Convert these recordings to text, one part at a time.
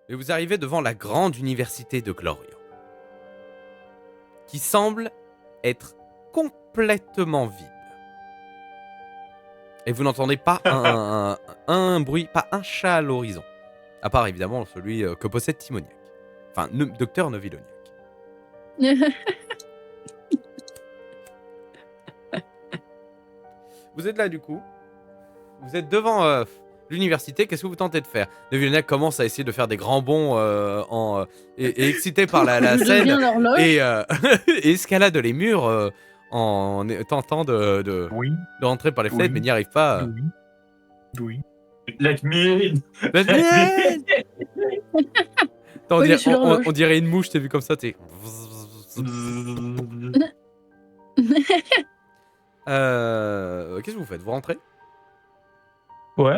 Et vous arrivez devant la grande université de Glorian, qui semble être complètement vide. Et vous n'entendez pas un bruit, pas un chat à l'horizon. À part évidemment celui que possède Timoniac. Enfin, Docteur Neviloniac. Vous êtes là du coup. Vous êtes devant l'université. Qu'est-ce que vous tentez de faire? Neviloniac commence à essayer de faire des grands bonds et excité par la scène. Et, et escalade les murs en tentant de rentrer par les fenêtres, mais n'y arrive pas. Oui. Let me in. On dirait une mouche, t'as vu comme ça, t'es. Qu'est-ce que vous faites? Vous rentrez? Ouais.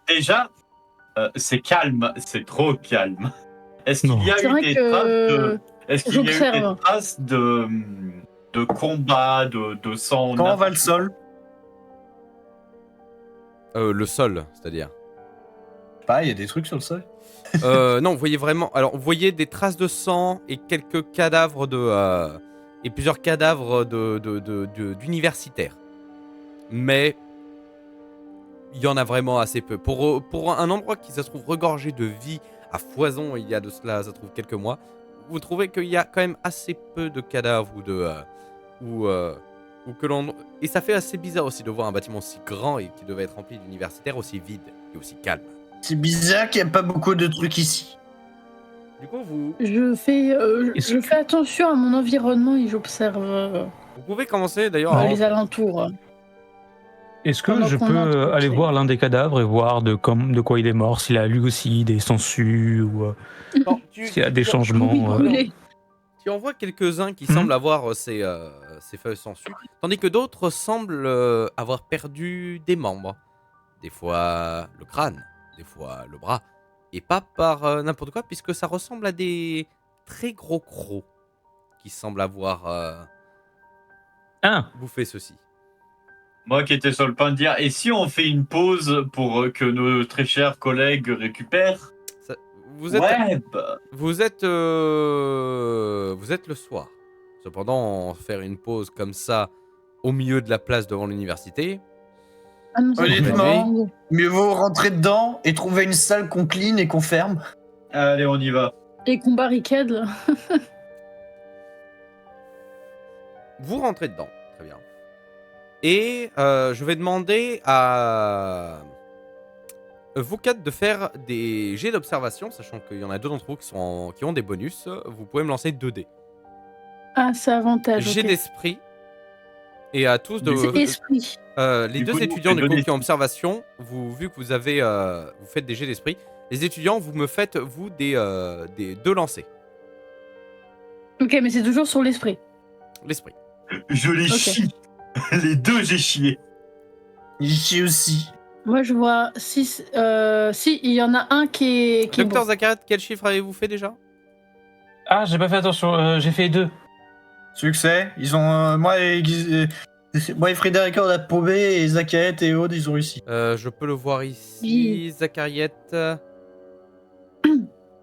Déjà, c'est calme, c'est trop calme. Est-ce qu'il y a eu des traces de combat, de sang? Quand va le sol? Le sol, c'est-à-dire. Pas, il y a des trucs sur le sol. Non, vous voyez vraiment. Alors, vous voyez des traces de sang et quelques cadavres et plusieurs cadavres d'universitaires. Mais il y en a vraiment assez peu. Pour un endroit qui, ça se trouve, regorgé de vie à foison, il y a de cela, ça se trouve, quelques mois, vous trouvez qu'il y a quand même assez peu de cadavres ou que l'on. Et ça fait assez bizarre aussi de voir un bâtiment aussi grand et qui devait être rempli d'universitaires aussi vide et aussi calme. C'est bizarre qu'il n'y a pas beaucoup de trucs ici. Du coup, vous... Je fais attention à mon environnement et j'observe Vous pouvez commencer d'ailleurs les alentours. Est-ce que je peux aller voir l'un des cadavres et voir de quoi il est mort, s'il a lui aussi des sangsues ou s'il y a des changements Tu en vois quelques-uns qui semblent avoir ces feuilles sangsues, tandis que d'autres semblent avoir perdu des membres. Des fois le crâne, des fois le bras. Et pas par n'importe quoi, puisque ça ressemble à des très gros crocs qui semblent avoir bouffé ceci. Moi qui étais sur le point de dire, et si on fait une pause pour que nos très chers collègues récupèrent? Vous êtes le soir. Cependant, faire une pause comme ça au milieu de la place devant l'université. Honnêtement, mieux vaut rentrer dedans et trouver une salle qu'on clean et qu'on ferme. Allez, on y va. Et qu'on barricade là. Vous rentrez dedans, très bien. Et je vais demander à vous quatre de faire des jets d'observation, sachant qu'il y en a deux d'entre vous qui ont des bonus. Vous pouvez me lancer 2 dés. Ah, c'est avantage. Jet d'esprit. Et à tous de... Esprit. Les deux étudiants du coup qui ont observation, vu que vous avez, vous faites des jets d'esprit, les étudiants, vous me faites, vous, des 2 lancers. Ok, mais c'est toujours sur l'esprit. L'esprit. Je les chie. Les deux, j'ai chié. J'ai chié aussi. Moi, je vois 6. Si, il y en a un qui est. Docteur Zakarat, quel chiffre avez-vous fait déjà? Ah, j'ai pas fait attention, j'ai fait 2. Succès. Ils ont. Moi et Frédéric, on a paumé et Zakaret et Aude, ils ont réussi. Je peux le voir ici. Zachariette.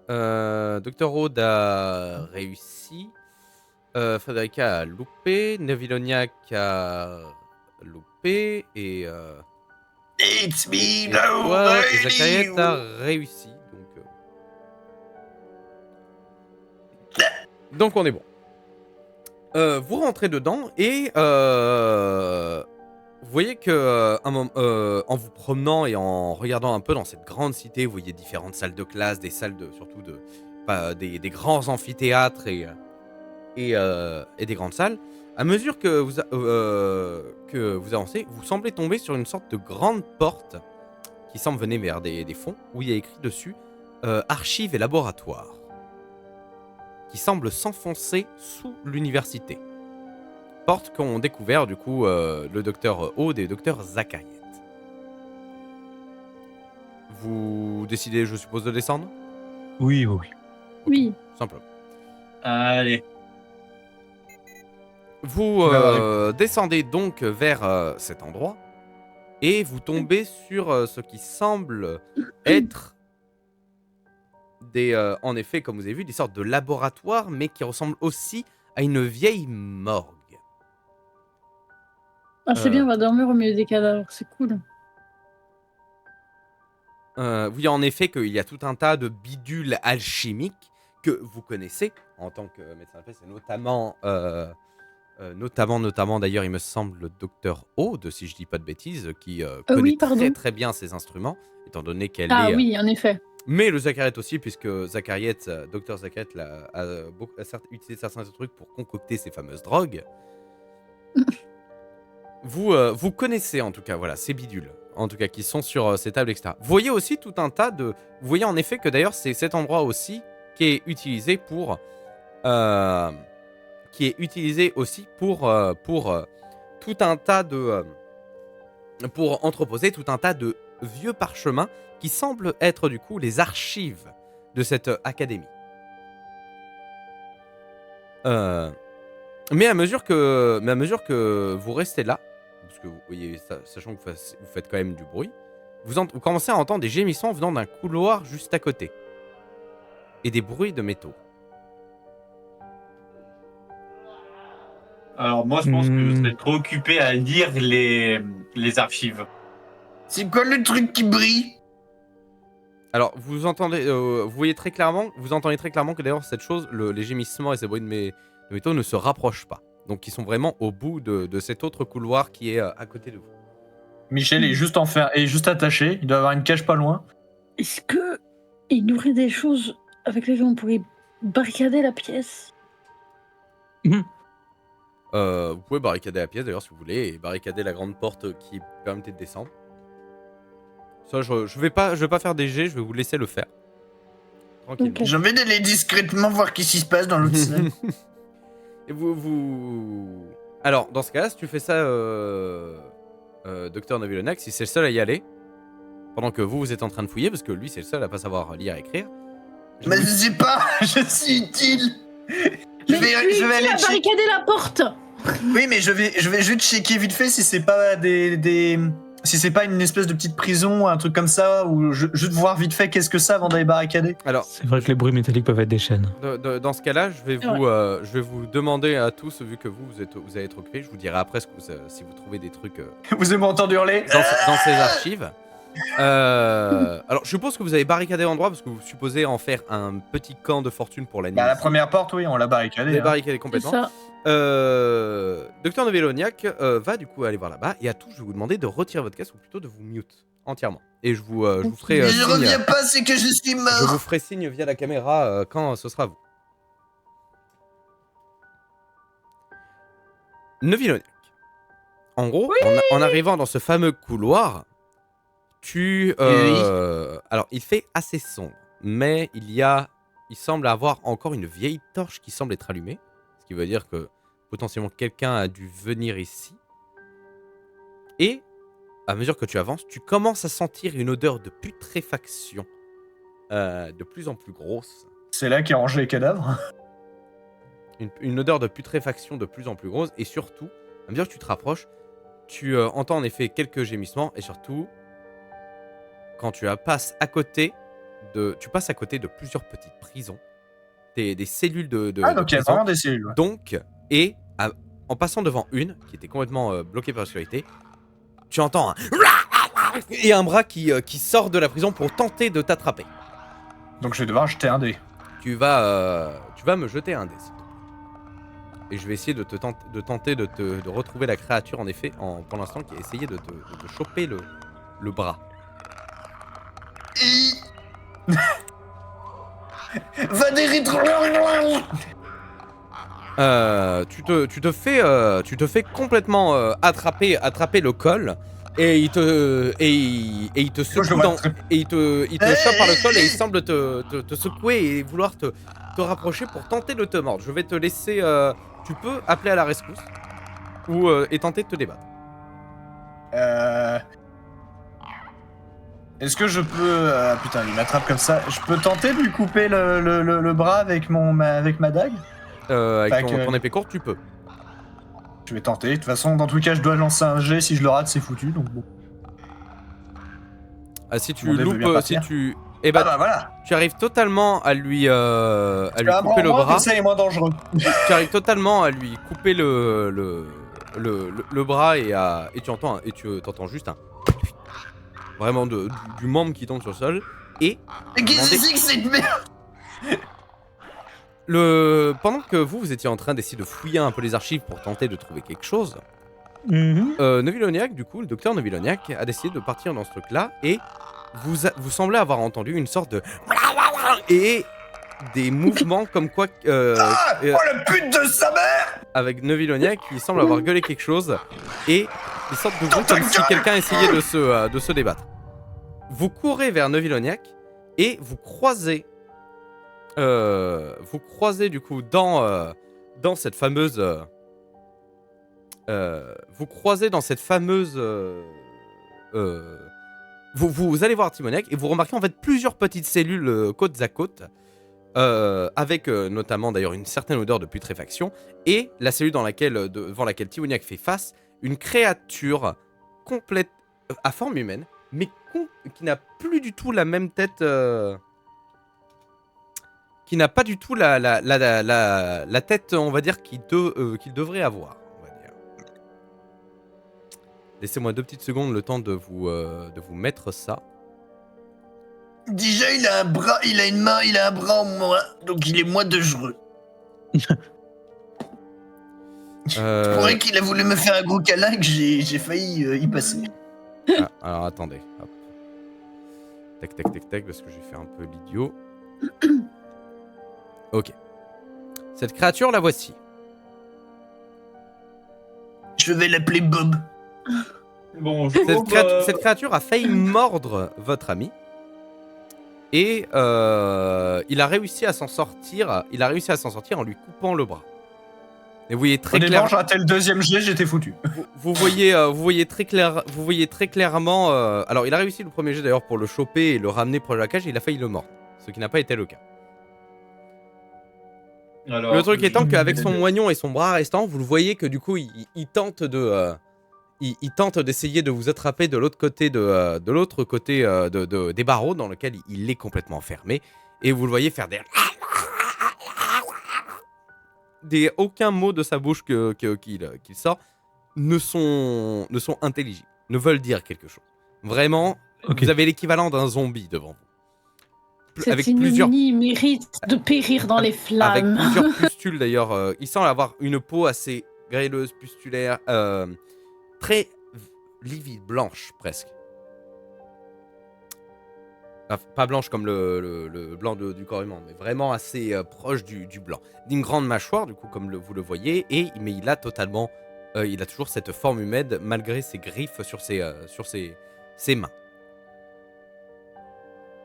Docteur Aude a réussi. Frédérica a loupé. Neviloniac a loupé. Et. It's me, et Zachariette a réussi. Donc on est bon. Vous rentrez dedans et vous voyez que en vous promenant et en regardant un peu dans cette grande cité, vous voyez différentes salles de classe, des salles surtout des grands amphithéâtres et des grandes salles. À mesure que vous avancez, vous semblez tomber sur une sorte de grande porte qui semble venir vers des fonds où il y a écrit dessus archives et laboratoires, qui semble s'enfoncer sous l'université. Porte qu'ont découvert du coup le docteur Aude et le docteur Zachariette. Vous décidez, je suppose, de descendre? Oui. Oui. Simplement. Allez. Vous descendez donc vers cet endroit et vous tombez sur ce qui semble être en effet, comme vous avez vu, des sortes de laboratoires, mais qui ressemblent aussi à une vieille morgue. Ah, c'est bien, on va dormir au milieu des cadavres, c'est cool. Vous voyez en effet qu'il y a tout un tas de bidules alchimiques que vous connaissez en tant que médecin de paix. C'est notamment d'ailleurs, il me semble, le docteur Aude, si je dis pas de bêtises, qui connaît Oui, pardon. très très bien ces instruments, étant donné qu'elle Ah est... oui, en effet. Mais le Zacariette aussi, puisque Docteur Zacariette a utilisé certains trucs pour concocter ces fameuses drogues. Vous connaissez en tout cas, voilà, ces bidules, en tout cas, qui sont sur ces tables, etc. Vous voyez aussi tout un tas de... Vous voyez en effet que d'ailleurs, c'est cet endroit aussi qui est utilisé pour... tout un tas de... pour entreposer tout un tas de vieux parchemins qui semblent être du coup les archives de cette académie. Mais à mesure que vous restez là, parce que vous voyez, sachant que vous faites quand même du bruit, vous commencez à entendre des gémissements venant d'un couloir juste à côté. Et des bruits de métaux. Alors moi, je pense que vous êtes trop occupé à lire les archives. C'est quoi le truc qui brille? Alors, vous entendez très clairement que d'ailleurs cette chose, les gémissements et ces bruits de métaux ne se rapprochent pas. Donc ils sont vraiment au bout de cet autre couloir qui est à côté de vous. Michel est juste juste attaché, il doit avoir une cage pas loin. Est-ce que il y aurait des choses avec lesquelles on pourrait barricader la pièce? Vous pouvez barricader la pièce d'ailleurs si vous voulez, et barricader la grande porte qui permettait de descendre. Ça, je vais pas faire des jets, je vais vous laisser le faire. Tranquillement. Ok. J'ai envie d'aller discrètement voir qu'est-ce qui se passe dans l'autre salle. Et alors, dans ce cas-là, si tu fais ça, Docteur Novilonac, si c'est le seul à y aller, pendant que vous êtes en train de fouiller, parce que lui, c'est le seul à pas savoir lire et écrire. Mais je sais pas, je suis utile. Je vais aller barricader la porte. Oui, mais je vais juste checker vite fait si c'est pas si c'est pas une espèce de petite prison, un truc comme ça, ou juste voir vite fait qu'est-ce que ça avant d'aller barricader. Alors, C'est vrai que les bruits métalliques peuvent être des chaînes. dans ce cas-là, je vais vous demander à tous, vu que vous allez être occupés, je vous dirai après si vous trouvez des trucs Vous avez entendu hurler? dans ces archives. Alors, je suppose que vous avez barricadé l'endroit parce que vous supposez en faire un petit camp de fortune pour la nuit. Bah, la première porte, oui, on l'a Vous barricadée. l'avez Hein. barricadé C'est complètement. ça. Docteur Noveloniac va du coup aller voir là-bas, et à tous, je vais vous demander de retirer votre casque, ou plutôt de vous mute entièrement. Et je vous ferai Mais je signe. reviens pas, c'est que je suis Je mort. vous ferai signe via la caméra quand ce sera vous. Noveloniac. En gros, en arrivant dans ce fameux couloir, alors, il fait assez sombre, mais il semble avoir encore une vieille torche qui semble être allumée, ce qui veut dire que potentiellement quelqu'un a dû venir ici. Et à mesure que tu avances, tu commences à sentir une odeur de putréfaction de plus en plus grosse. C'est là qu'est rangé les cadavres. Une odeur de putréfaction de plus en plus grosse, et surtout, à mesure que tu te rapproches, tu entends en effet quelques gémissements, et surtout, quand tu passes à côté de plusieurs petites prisons, des cellules de Ah, donc il y a prison. vraiment des cellules. Ouais. Donc, en passant devant une qui était complètement bloquée par la sécurité, tu entends un bras qui sort de la prison pour tenter de t'attraper. Donc je vais devoir jeter un dé. Tu vas me jeter un dé, s'il te plaît. Et je vais essayer de tenter de retrouver la créature, en effet, pour l'instant, qui a essayé de te choper le bras. Va des Tu te fais complètement attraper le col, et il te secoue il te chope par le col, et il semble te secouer et vouloir te rapprocher pour tenter de te mordre. Je vais te laisser. Tu peux appeler à la rescousse et tenter de te débattre. Est-ce que je peux... putain, il m'attrape comme ça. Je peux tenter de lui couper le bras avec ma dague? Avec ton épée courte, tu peux. Je vais tenter. De toute façon, dans tout cas, je dois lancer un jet. Si je le rate, c'est foutu. Donc bon. Si tu Mon dé veut bien loupes, partir. Et bah, voilà. tu arrives totalement à lui couper le Moi, bras. ça est moins dangereux. Tu arrives totalement à lui couper le bras et tu t'entends juste un vraiment du membre qui tombe sur le sol et Mais qu'est-ce que c'est que cette merde? pendant que vous étiez en train d'essayer de fouiller un peu les archives pour tenter de trouver quelque chose, Neviloniac, du coup, le docteur Neviloniac a décidé de partir dans ce truc-là et vous semblez avoir entendu une sorte de et des mouvements comme quoi Oh la pute de sa mère! avec Neviloniac qui semble avoir gueulé quelque chose et des sortes de bruits comme si quelqu'un essayait de se débattre. Vous courez vers Neviloniac et vous croisez du coup dans cette fameuse vous allez voir Timoniac et vous remarquez en fait plusieurs petites cellules côte à côte avec notamment d'ailleurs une certaine odeur de putréfaction et la cellule devant laquelle Timoniac fait face, une créature complète à forme humaine mais qui n'a plus du tout la même tête qui n'a pas du tout la tête, on va dire, qu'il devrait avoir. On va dire. Laissez-moi 2 petites secondes, le temps de vous mettre ça. Déjà, il a un bras, il a une main, il a un bras en moins, donc il est moins dangereux. Je pourrais qu'il a voulu me faire un gros câlin que j'ai failli y passer. Ah, alors attendez. Hop. Tac, parce que j'ai fait un peu l'idiot. Ok. Cette créature, la voici. Je vais l'appeler Bob. Bonjour. Cette créature a failli mordre votre ami. Et il a réussi à s'en sortir. Il a réussi à s'en sortir en lui coupant le bras. Et vous voyez très clairement. J'ai raté le deuxième jet, j'étais foutu. Vous voyez très clairement. Alors, il a réussi le premier jet d'ailleurs pour le choper et le ramener proche de la cage. Et il a failli le mordre, ce qui n'a pas été le cas. Alors, le truc étant qu'avec son moignon et son bras restant, vous le voyez que du coup, il tente d'essayer de vous attraper de l'autre côté des barreaux dans lequel il est complètement fermé. Et vous le voyez faire aucun mot de sa bouche qu'il sort ne sont intelligibles, ne veulent dire quelque chose. Vraiment, Okay. Vous avez l'équivalent d'un zombie devant vous. Cette ignominie mérite de périr dans les Avec flammes. plusieurs pustules d'ailleurs. Il semble avoir une peau assez grêleuse, pustulaire, très livide, blanche presque. Enfin, pas blanche comme le blanc du corps humain, mais vraiment assez proche du blanc. D'une grande mâchoire, du coup, comme vous le voyez, mais il a totalement, il a toujours cette forme humaine malgré ses griffes sur ses mains.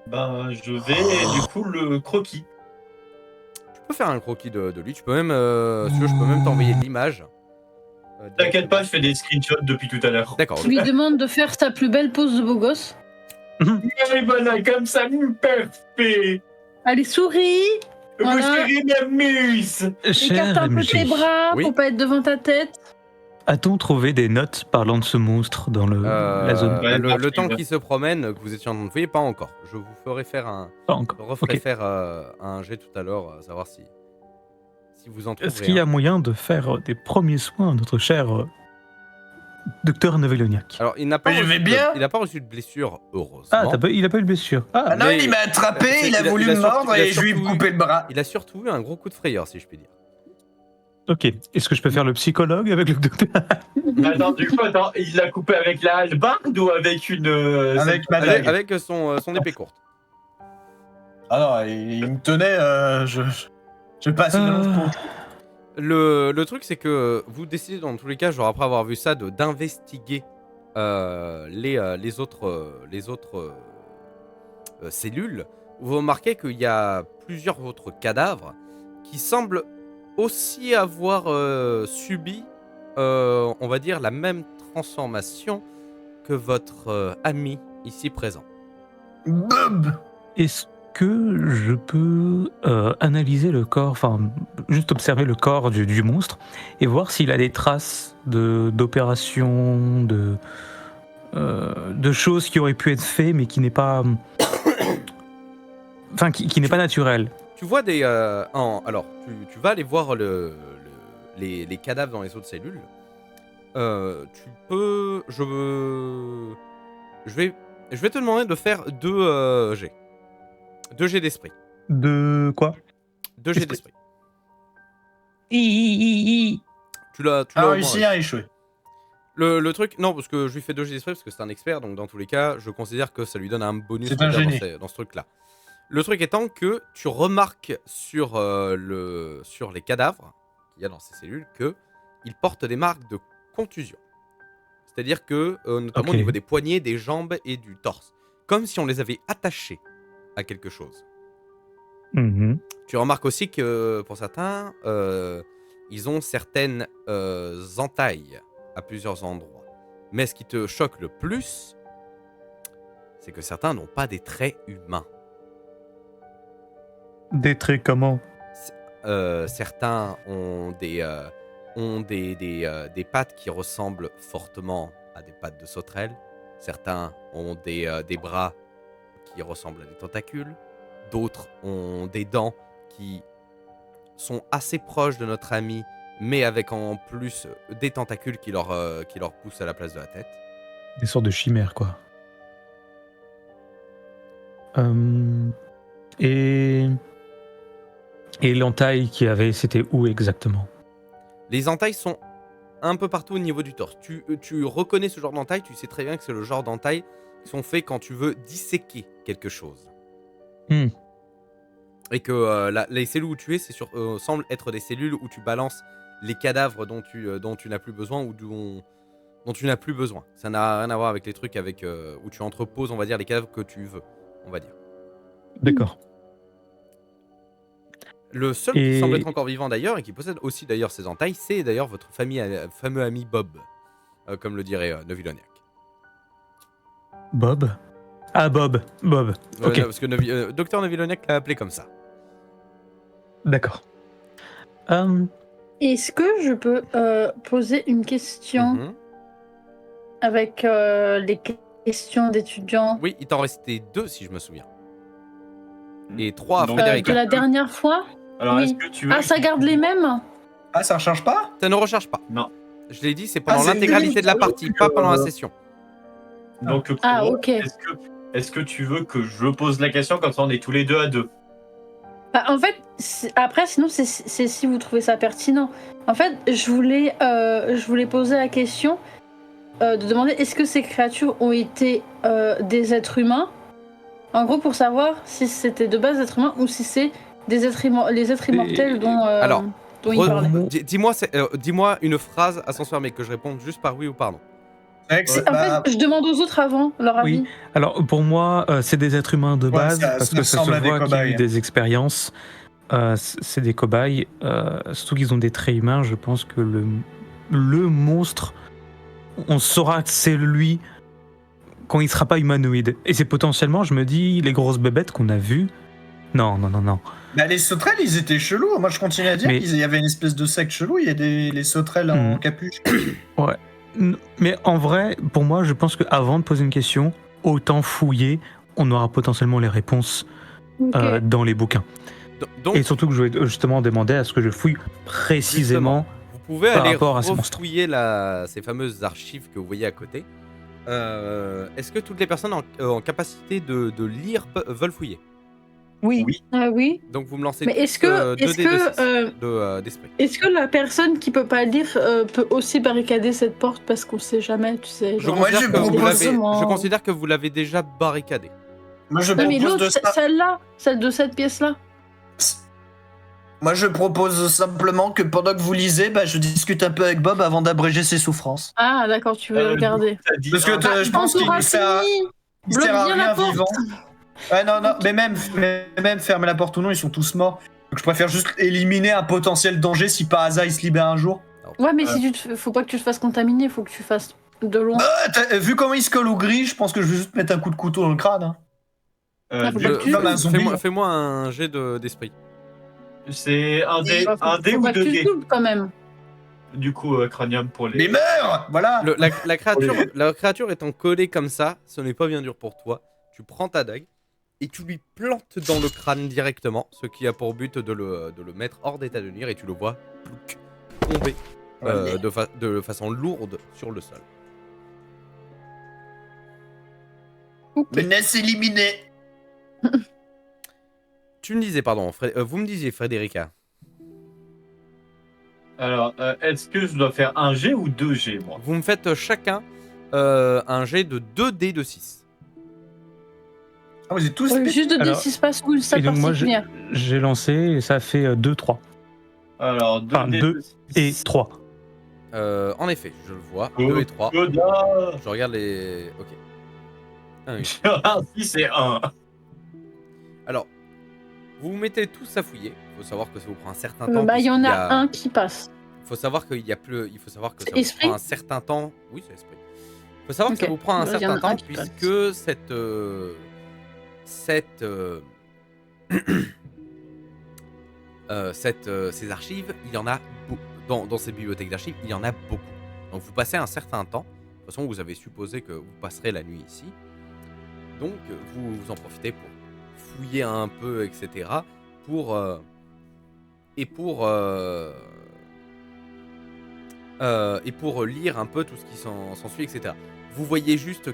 Ben, je vais du coup le croquis. Tu peux faire un croquis de lui, tu peux même, si tu veux, je peux même t'envoyer l'image. T'inquiète pas, je fais des screenshots depuis tout à l'heure. D'accord. Tu lui demandes de faire sa plus belle pose de beau gosse. Et voilà, comme ça, parfait. Allez, souris. Vous Voilà. serez ma muse. Écarte un peu MJ, tes bras Oui. pour pas être devant ta tête. a-t-on trouvé des notes parlant de ce monstre dans la zone? Ouais, le temps qu'il se promène, que vous étiez en train de fouiller, pas encore. Je vous ferai faire Pas encore. Je referai Ok. faire un jet tout à l'heure, savoir si vous en trouverez. Est-ce qu'il y a un. moyen de faire des premiers soins à notre cher docteur Neveloniac? Alors, il n'a pas, Mais je reçu vais bien. il n'a pas reçu de blessure, heureusement. Ah, il a pas eu de blessure. Ah, Ah non, mais- il m'a attrapé, il a il a- voulu il a me surtout- mordre il a et je lui ai surtout- coupé le bras. Il a surtout eu un gros coup de frayeur, si je puis dire. ok. Est-ce que je peux faire le psychologue avec le docteur? Attends, du coup, il l'a coupé avec la hallebarde ou avec une. Avec ma Avec, dague. avec son épée courte. Ah non, il me tenait, je passe une autre pour. Le truc, c'est que vous décidez, dans tous les cas, genre après avoir vu ça, d'investiguer les autres cellules. Vous remarquez qu'il y a plusieurs autres cadavres qui semblent aussi avoir subi, on va dire, la même transformation que votre ami ici présent. Bob. Est-ce que je peux analyser le corps, enfin, juste observer le corps du monstre et voir s'il a des traces d'opérations, de choses qui auraient pu être faites mais qui n'est pas enfin qui n'est pas naturel. Tu vois des... alors, tu vas aller voir les cadavres dans les autres cellules. Tu peux... Je vais te demander de faire 2 G. 2 G d'esprit. De quoi? 2 G Esprit. d'esprit. Tu l'as Ah, au moins réussi à échouer. Le truc, non, parce que je lui fais 2 G d'esprit parce que c'est un expert, donc dans tous les cas, je considère que ça lui donne un bonus C'est un dans, génie. dans ce truc-là. Le truc étant que tu remarques sur les cadavres qu'il y a dans ces cellules qu'ils portent des marques de contusion. C'est-à-dire que, notamment au Ok. niveau des poignets, des jambes et du torse. Comme si on les avait attachés à quelque chose. Mhm. Tu remarques aussi que, pour certains, ils ont certaines entailles à plusieurs endroits. Mais ce qui te choque le plus, c'est que certains n'ont pas des traits humains. Des traits comment? Certains ont des pattes qui ressemblent fortement à des pattes de sauterelle. Certains ont des bras qui ressemblent à des tentacules. D'autres ont des dents qui sont assez proches de notre ami, mais avec en plus des tentacules qui leur poussent à la place de la tête. Des sortes de chimères, quoi. Et l'entaille qu'il y avait, c'était où exactement? Les entailles sont un peu partout au niveau du torse. Tu reconnais ce genre d'entaille, tu sais très bien que c'est le genre d'entaille qui sont faits quand tu veux disséquer quelque chose. Hmm. Et que les cellules où tu es, semblent être des cellules où tu balances les cadavres dont tu n'as plus besoin ou dont tu n'as plus besoin. Ça n'a rien à voir avec les trucs où tu entreposes, on va dire, les cadavres que tu veux, on va dire. D'accord. Le seul qui semble être encore vivant d'ailleurs, et qui possède aussi d'ailleurs ces entailles, c'est d'ailleurs votre fameux ami Bob, comme le dirait Noviloniak. Bob? Ah, Bob. Ok. Parce que Docteur Noviloniak l'a appelé comme ça. D'accord. Est-ce que je peux poser une question Mhm. avec les questions d'étudiants Oui, il t'en restait 2 si je me souviens. Et 3 à Donc, Frédéric. de la dernière fois? Alors, Oui. est-ce que tu veux... Ah, ça garde les mêmes? Ah, ça recharge pas? Ça ne recharge pas. Non. Je l'ai dit, c'est pendant c'est l'intégralité de la unique. partie, pas pendant la session. Donc, Ah, Kuro, ok. est-ce que tu veux que je pose la question comme ça on est tous les deux à 2? Bah, en fait, après, sinon, c'est si vous trouvez ça pertinent. En fait, je voulais poser la question de demander est-ce que ces créatures ont été des êtres humains? En gros, pour savoir si c'était de base des êtres humains ou si c'est les êtres immortels Alors, dont il parlait. Dis-moi une phrase à sens fermé, que je réponde juste par oui ou par non. En fait, je demande aux autres avant leur avis. Oui. Alors, pour moi, c'est des êtres humains de base, parce que ça se ressemble à des voit qu'il y a eu cobayes. des expériences. C'est des cobayes. Surtout qu'ils ont des traits humains. Je pense que le monstre, on saura que c'est lui quand il sera pas humanoïde. Et c'est potentiellement, je me dis, les grosses bébêtes qu'on a vues. Non. Bah, les sauterelles, ils étaient chelous. Moi, je continue à dire Mais- qu'il y avait une espèce de secte chelou. Il y a les sauterelles en Mhm. capuche. Mais en vrai, pour moi, je pense qu'avant de poser une question, autant fouiller, on aura potentiellement les réponses Ok. dans les bouquins. Donc, Et surtout que je vais justement demander à ce que je fouille précisément. vous pouvez par aller rapport à ces monstres. refouiller ces fameuses archives que vous voyez à côté. Est-ce que toutes les personnes en capacité de lire veulent fouiller? Oui. Ah oui. Donc vous me lancez Mais tous, est-ce que- 2 est-ce dés que, d'esprit. Est-ce que la personne qui peut pas lire peut aussi barricader cette porte parce qu'on sait jamais, tu sais. Je genre- Moi, considère, je que vous propose- l'avez, je considère que vous l'avez déjà barricadé. Moi, je Non mais propose l'autre, de ça. celle-là, celle de cette pièce-là. Moi, je propose simplement que pendant que vous lisez, bah, je discute un peu avec Bob avant d'abréger ses souffrances. Ah d'accord, tu veux le regarder. T'as dit Parce que un- je pense Quand qu'il t'auras sert, fini, il bloque sert à bien la rien porte. vivant. Ouais, non, mais même fermer la porte ou non, ils sont tous morts. Donc je préfère juste éliminer un potentiel danger si par hasard il se libère un jour. Ouais mais si faut pas que tu te fasses contaminer, faut que tu fasses de loin. Vu comment il se colle au gris, je pense que je vais juste mettre un coup de couteau dans le crâne. Hein. Ah, faut du pas coup, que tu- Comme un zombie. Fais-moi un jet d'esprit. c'est un dé, Faut un dé pas ou que 2 tu dés. te loupes, quand même. Du coup, cranium pour les... Mais meurs. Voilà. La créature étant collée comme ça, ce n'est pas bien dur pour toi. Tu prends ta dague et tu lui plantes dans le crâne directement, ce qui a pour but de le mettre hors d'état de nuire, et tu le vois plouc, tomber de façon lourde sur le sol. Menace éliminée. Tu me disais, pardon, vous me disiez, Frédérica. Alors, est-ce que je dois faire un G ou 2 G, moi? Vous me faites chacun un jet de 2 dés de 6. Ah, vous êtes tous. Juste de Alors, D6 passe ou ça Et donc moi particulière. j'ai lancé et ça fait 2-3. Alors, 2 Enfin, D 2 de et 6. 3. En effet, je le vois. Oh, 2 et 3. Yoda. Je regarde les. Ok. 1, 8. Ah, 6 et 1. Alors, vous vous mettez tous à fouiller. Il faut savoir que ça vous prend un certain temps. Il y en puisqu'il a un qui passe. Il faut savoir qu'il y a plus. Il faut savoir que ça Esprit vous prend un certain temps. Oui, c'est esprit. Il faut savoir que ça Ok. vous prend un Il y en certain a un temps qui passe. puisque ces archives, il y en a beaucoup. Dans ces bibliothèques d'archives, il y en a beaucoup. Donc vous passez un certain temps. De toute façon, vous avez supposé que vous passerez la nuit ici. Donc vous en profitez pour fouiller un peu, etc. Pour lire un peu tout ce qui s'ensuit, etc. Vous voyez juste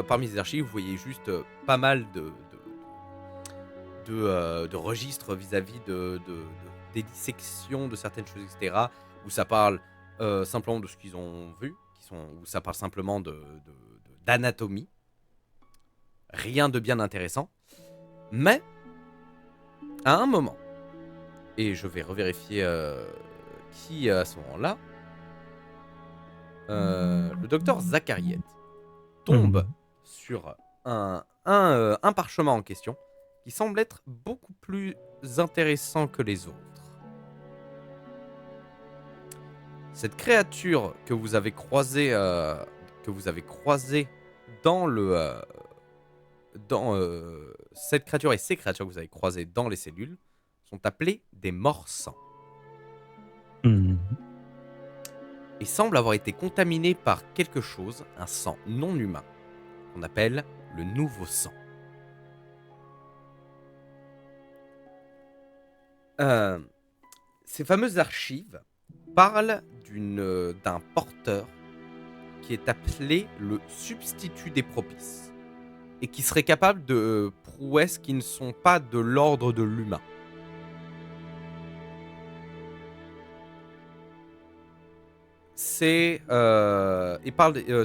parmi les archives, vous voyez juste pas mal de registres vis-à-vis des dissections de certaines choses, etc. Où ça parle simplement de ce qu'ils ont vu, où ça parle simplement d'anatomie. Rien de bien intéressant. Mais, à un moment, et je vais revérifier qui à ce moment-là, le docteur Zachariette tombe sur un parchemin en question qui semble être beaucoup plus intéressant que les autres. Cette créature que vous avez croisée cette créature et ces créatures que vous avez croisées dans les cellules sont appelées des morts-sang et semblent avoir été contaminés par quelque chose, un sang non humain, qu'on appelle le nouveau sang. Ces fameuses archives parlent d'un porteur qui est appelé le substitut des propices et qui serait capable de prouesses qui ne sont pas de l'ordre de l'humain.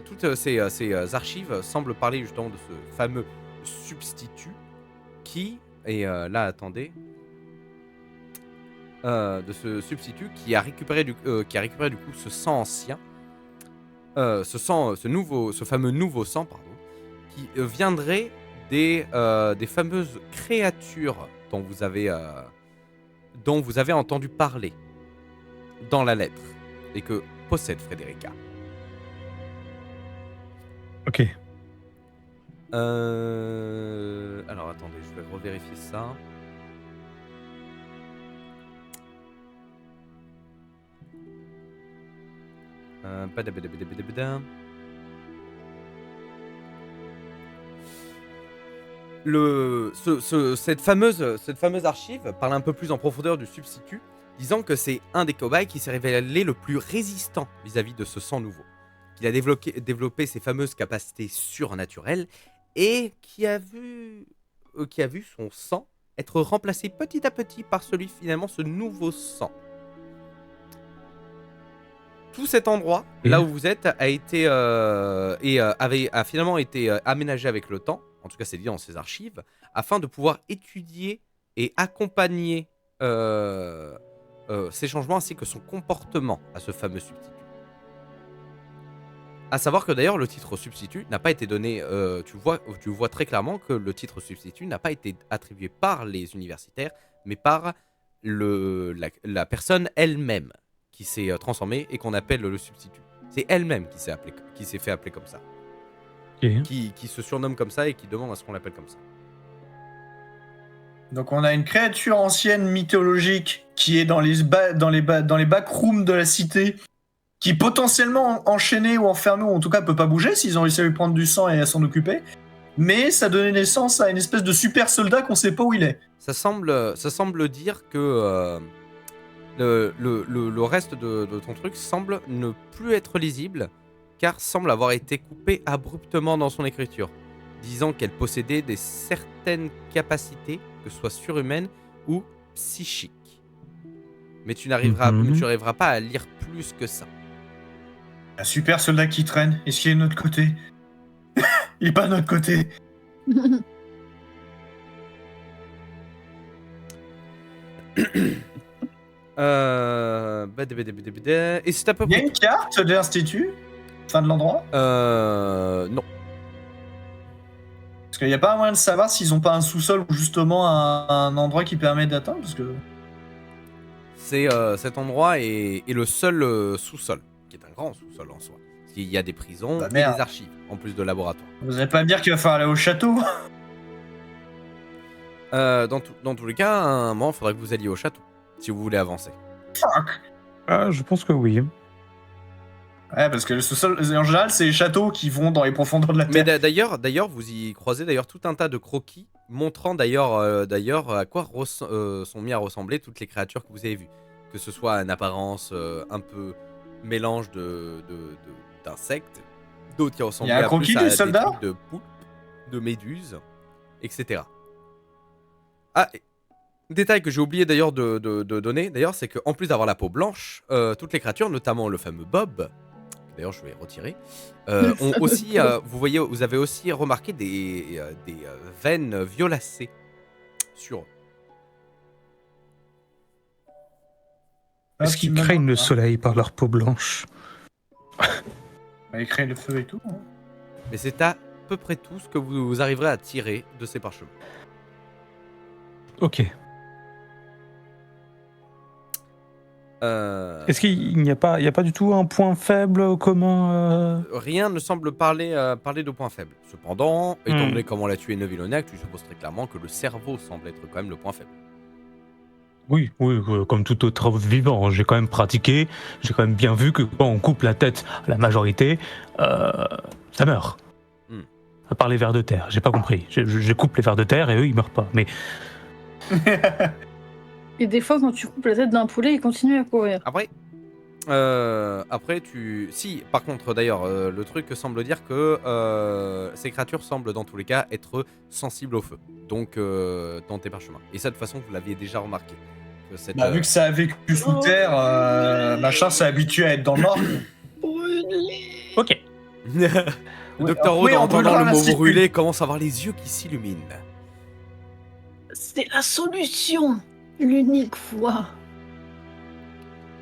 Toutes ces archives semblent parler justement de ce fameux substitut qui, de ce substitut qui a récupéré du coup ce sang ancien, ce fameux nouveau sang, pardon, qui viendrait des fameuses créatures dont vous avez entendu parler dans la lettre et que possède Frédérica. Ok. Alors attendez, je vais revérifier ça. Cette fameuse archive parle un peu plus en profondeur du substitut, disant que c'est un des cobayes qui s'est révélé le plus résistant vis-à-vis de ce sang nouveau, qu'il a développé ses fameuses capacités surnaturelles et qui a vu son sang être remplacé petit à petit par ce nouveau sang. Tout cet endroit, là où vous êtes, a finalement été aménagé avec le temps, en tout cas c'est dit dans ces archives, afin de pouvoir étudier et accompagner ces changements ainsi que son comportement à ce fameux substitut. À savoir que d'ailleurs le titre substitut n'a pas été donné, tu vois très clairement que le titre substitut n'a pas été attribué par les universitaires, mais par la personne elle-même qui s'est transformée et qu'on appelle le substitut. C'est elle-même qui s'est fait appeler comme ça. Okay. Qui se surnomme comme ça et qui demande à ce qu'on l'appelle comme ça. Donc on a une créature ancienne mythologique qui est dans les backrooms de la cité, qui est potentiellement enchaînée ou enfermée, ou en tout cas peut pas bouger s'ils ont réussi à lui prendre du sang et à s'en occuper. mais ça donnait naissance à une espèce de super soldat qu'on sait pas où il est. Ça semble dire que le reste de ton truc semble ne plus être lisible, car semble avoir été coupé abruptement dans son écriture, disant qu'elle possédait des certaines capacités, que ce soit surhumaines ou psychiques. Mais tu n'arriveras pas à lire plus que ça. Un super soldat qui traîne, est-ce qu'il est de notre côté? Il est pas de notre côté. Et c'est à peu Il y a près... une carte de l'institut? Enfin de l'endroit? Non. Parce qu'il n'y a pas un moyen de savoir s'ils ont pas un sous-sol ou justement un endroit qui permet d'atteindre, parce que... Cet endroit est le seul sous-sol, qui est un grand sous-sol en soi. Parce qu'il y a des prisons Bah et des merde. archives, en plus de laboratoires. Vous allez pas me dire qu'il va falloir aller au château? Dans tous les cas, à un moment, il faudrait que vous alliez au château, si vous voulez avancer. Fuck. Ah, je pense que oui. Ouais, parce que le sous-sol, en général, c'est les châteaux qui vont dans les profondeurs de la Mais terre. d'ailleurs, vous y croisez d'ailleurs tout un tas de croquis montrant d'ailleurs à quoi sont mis à ressembler toutes les créatures que vous avez vues. Que ce soit en apparence un peu mélange d'insectes, d'autres qui ressemblaient Il y a un à croquis plus du à soldat des trucs de poulpes, de méduses, etc. Ah, et détail que j'ai oublié d'ailleurs de donner, d'ailleurs, c'est qu'en plus d'avoir la peau blanche, toutes les créatures, notamment le fameux Bob, d'ailleurs je vais retirer, ont aussi, vous avez aussi remarqué des veines violacées sur eux. Est-ce qu'ils craignent le soleil par leur peau blanche? Ils craignent le feu et tout. Hein. Mais c'est à peu près tout ce que vous arriverez à tirer de ces parchemins. Ok. Est-ce qu'il n'y a pas du tout un point faible commun Rien ne semble parler de points faibles. Cependant, étant donné comment l'a tué Nevilonia, tu supposes très clairement que le cerveau semble être quand même le point faible. Oui, comme tout autre vivant, j'ai quand même pratiqué, j'ai quand même bien vu que quand on coupe la tête à la majorité, ça meurt. À part les vers de terre, j'ai pas compris. Je coupe les vers de terre et eux ils meurent pas. Mais Et des fois, quand tu coupes la tête d'un poulet, il continue à courir. Après, Si, par contre, d'ailleurs, le truc semble dire que ces créatures semblent dans tous les cas être sensibles au feu. Donc, dans tes parchemins. Et ça, de toute façon, vous l'aviez déjà remarqué. Que cette, Bah, vu que ça a vécu sous terre, machin, c'est habitué à être dans le mort. ok. Le docteur Rhodes, oui, en on entendant brûlera le mot l'institut. brûler, commence à avoir les yeux qui s'illuminent. C'est la solution. L'unique voie.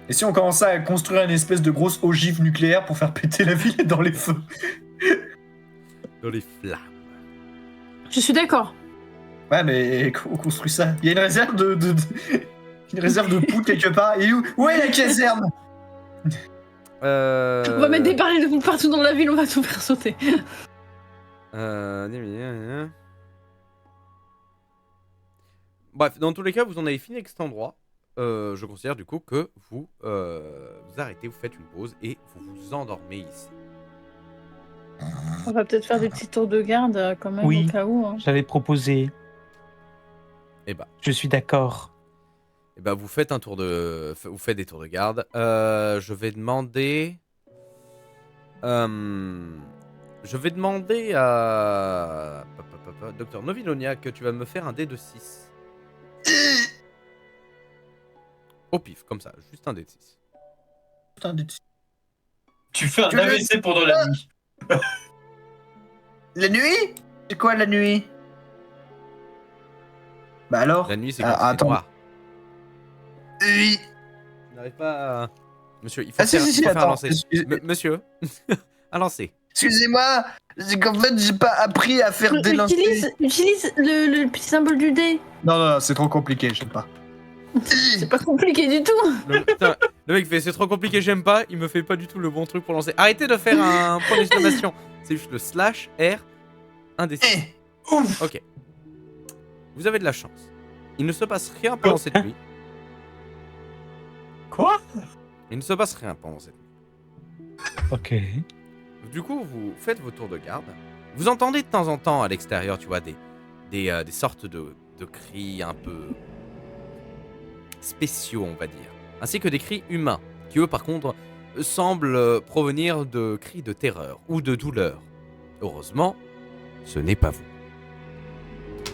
Et si on commençait à construire une espèce de grosse ogive nucléaire pour faire péter la ville dans les feux? Dans les flammes. Je suis d'accord. Ouais, mais on construit ça. Il y a une réserve une réserve de poudre quelque part. Et où est la caserne? On va mettre des barils de poudre partout dans la ville, on va tout faire sauter. Bref, dans tous les cas, vous en avez fini avec cet endroit. Je considère du coup que vous arrêtez, vous faites une pause et vous vous endormez ici. On va peut-être faire des petits tours de garde quand même Oui. au cas où. Hein. J'avais proposé. Eh bah, Je suis d'accord. vous faites des tours de garde. Je vais demander à Docteur Novilonia que tu vas me faire un dé de 6. Au pif, comme ça, juste un dé de 6. Putain, Tu fais un Tu veux- AVC pendant la nuit. La nuit? C'est quoi la nuit? Bah alors? La nuit, c'est Ah, quand c'est attends. noir. Oui. Je n'arrive pas à... Monsieur, il faut Ah si, faire, si, il si, faut faire un attends. lancer. Monsieur, un lancer. Excusez-moi, c'est qu'en fait j'ai pas appris à faire des lancers. Utilise le petit symbole du dé. Non, c'est trop compliqué, je sais pas. C'est pas compliqué du tout. Le mec fait, c'est trop compliqué, j'aime pas. Il me fait pas du tout le bon truc pour lancer. Arrêtez de faire un point d'exclamation. C'est juste le slash R, un des 6. Ouf. Ok. Vous avez de la chance. Il ne se passe rien pendant cette nuit. Quoi? Il ne se passe rien pendant cette nuit. Ok. Du coup, vous faites vos tours de garde. Vous entendez de temps en temps à l'extérieur, tu vois, des sortes de cris un peu spéciaux, on va dire, ainsi que des cris humains, qui eux par contre semblent provenir de cris de terreur ou de douleur. Heureusement, ce n'est pas vous.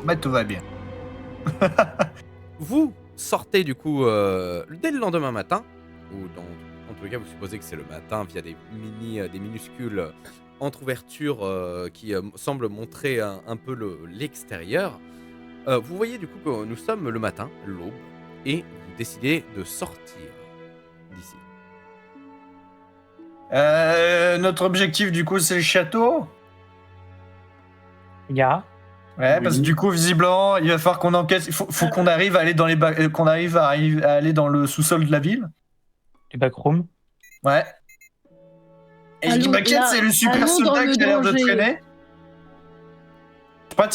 Bah, tout va bien. Vous sortez du coup dès le lendemain matin, ou en tous les cas vous supposez que c'est le matin via des minuscules entrouvertures qui semblent montrer un peu l'extérieur. Vous voyez du coup que nous sommes le matin, l'aube, et vous décidez de sortir d'ici. Notre objectif, du coup, c'est le château. Ya. Ouais, parce que du coup, visiblement, il va falloir qu'on enquête. Il faut qu'on arrive à aller dans qu'on arrive à aller dans le sous-sol de la ville. Les backrooms. Ouais. Et je Allons, m'inquiète, là, c'est le super allons soldat dans le qui a l'air de danger. traîner.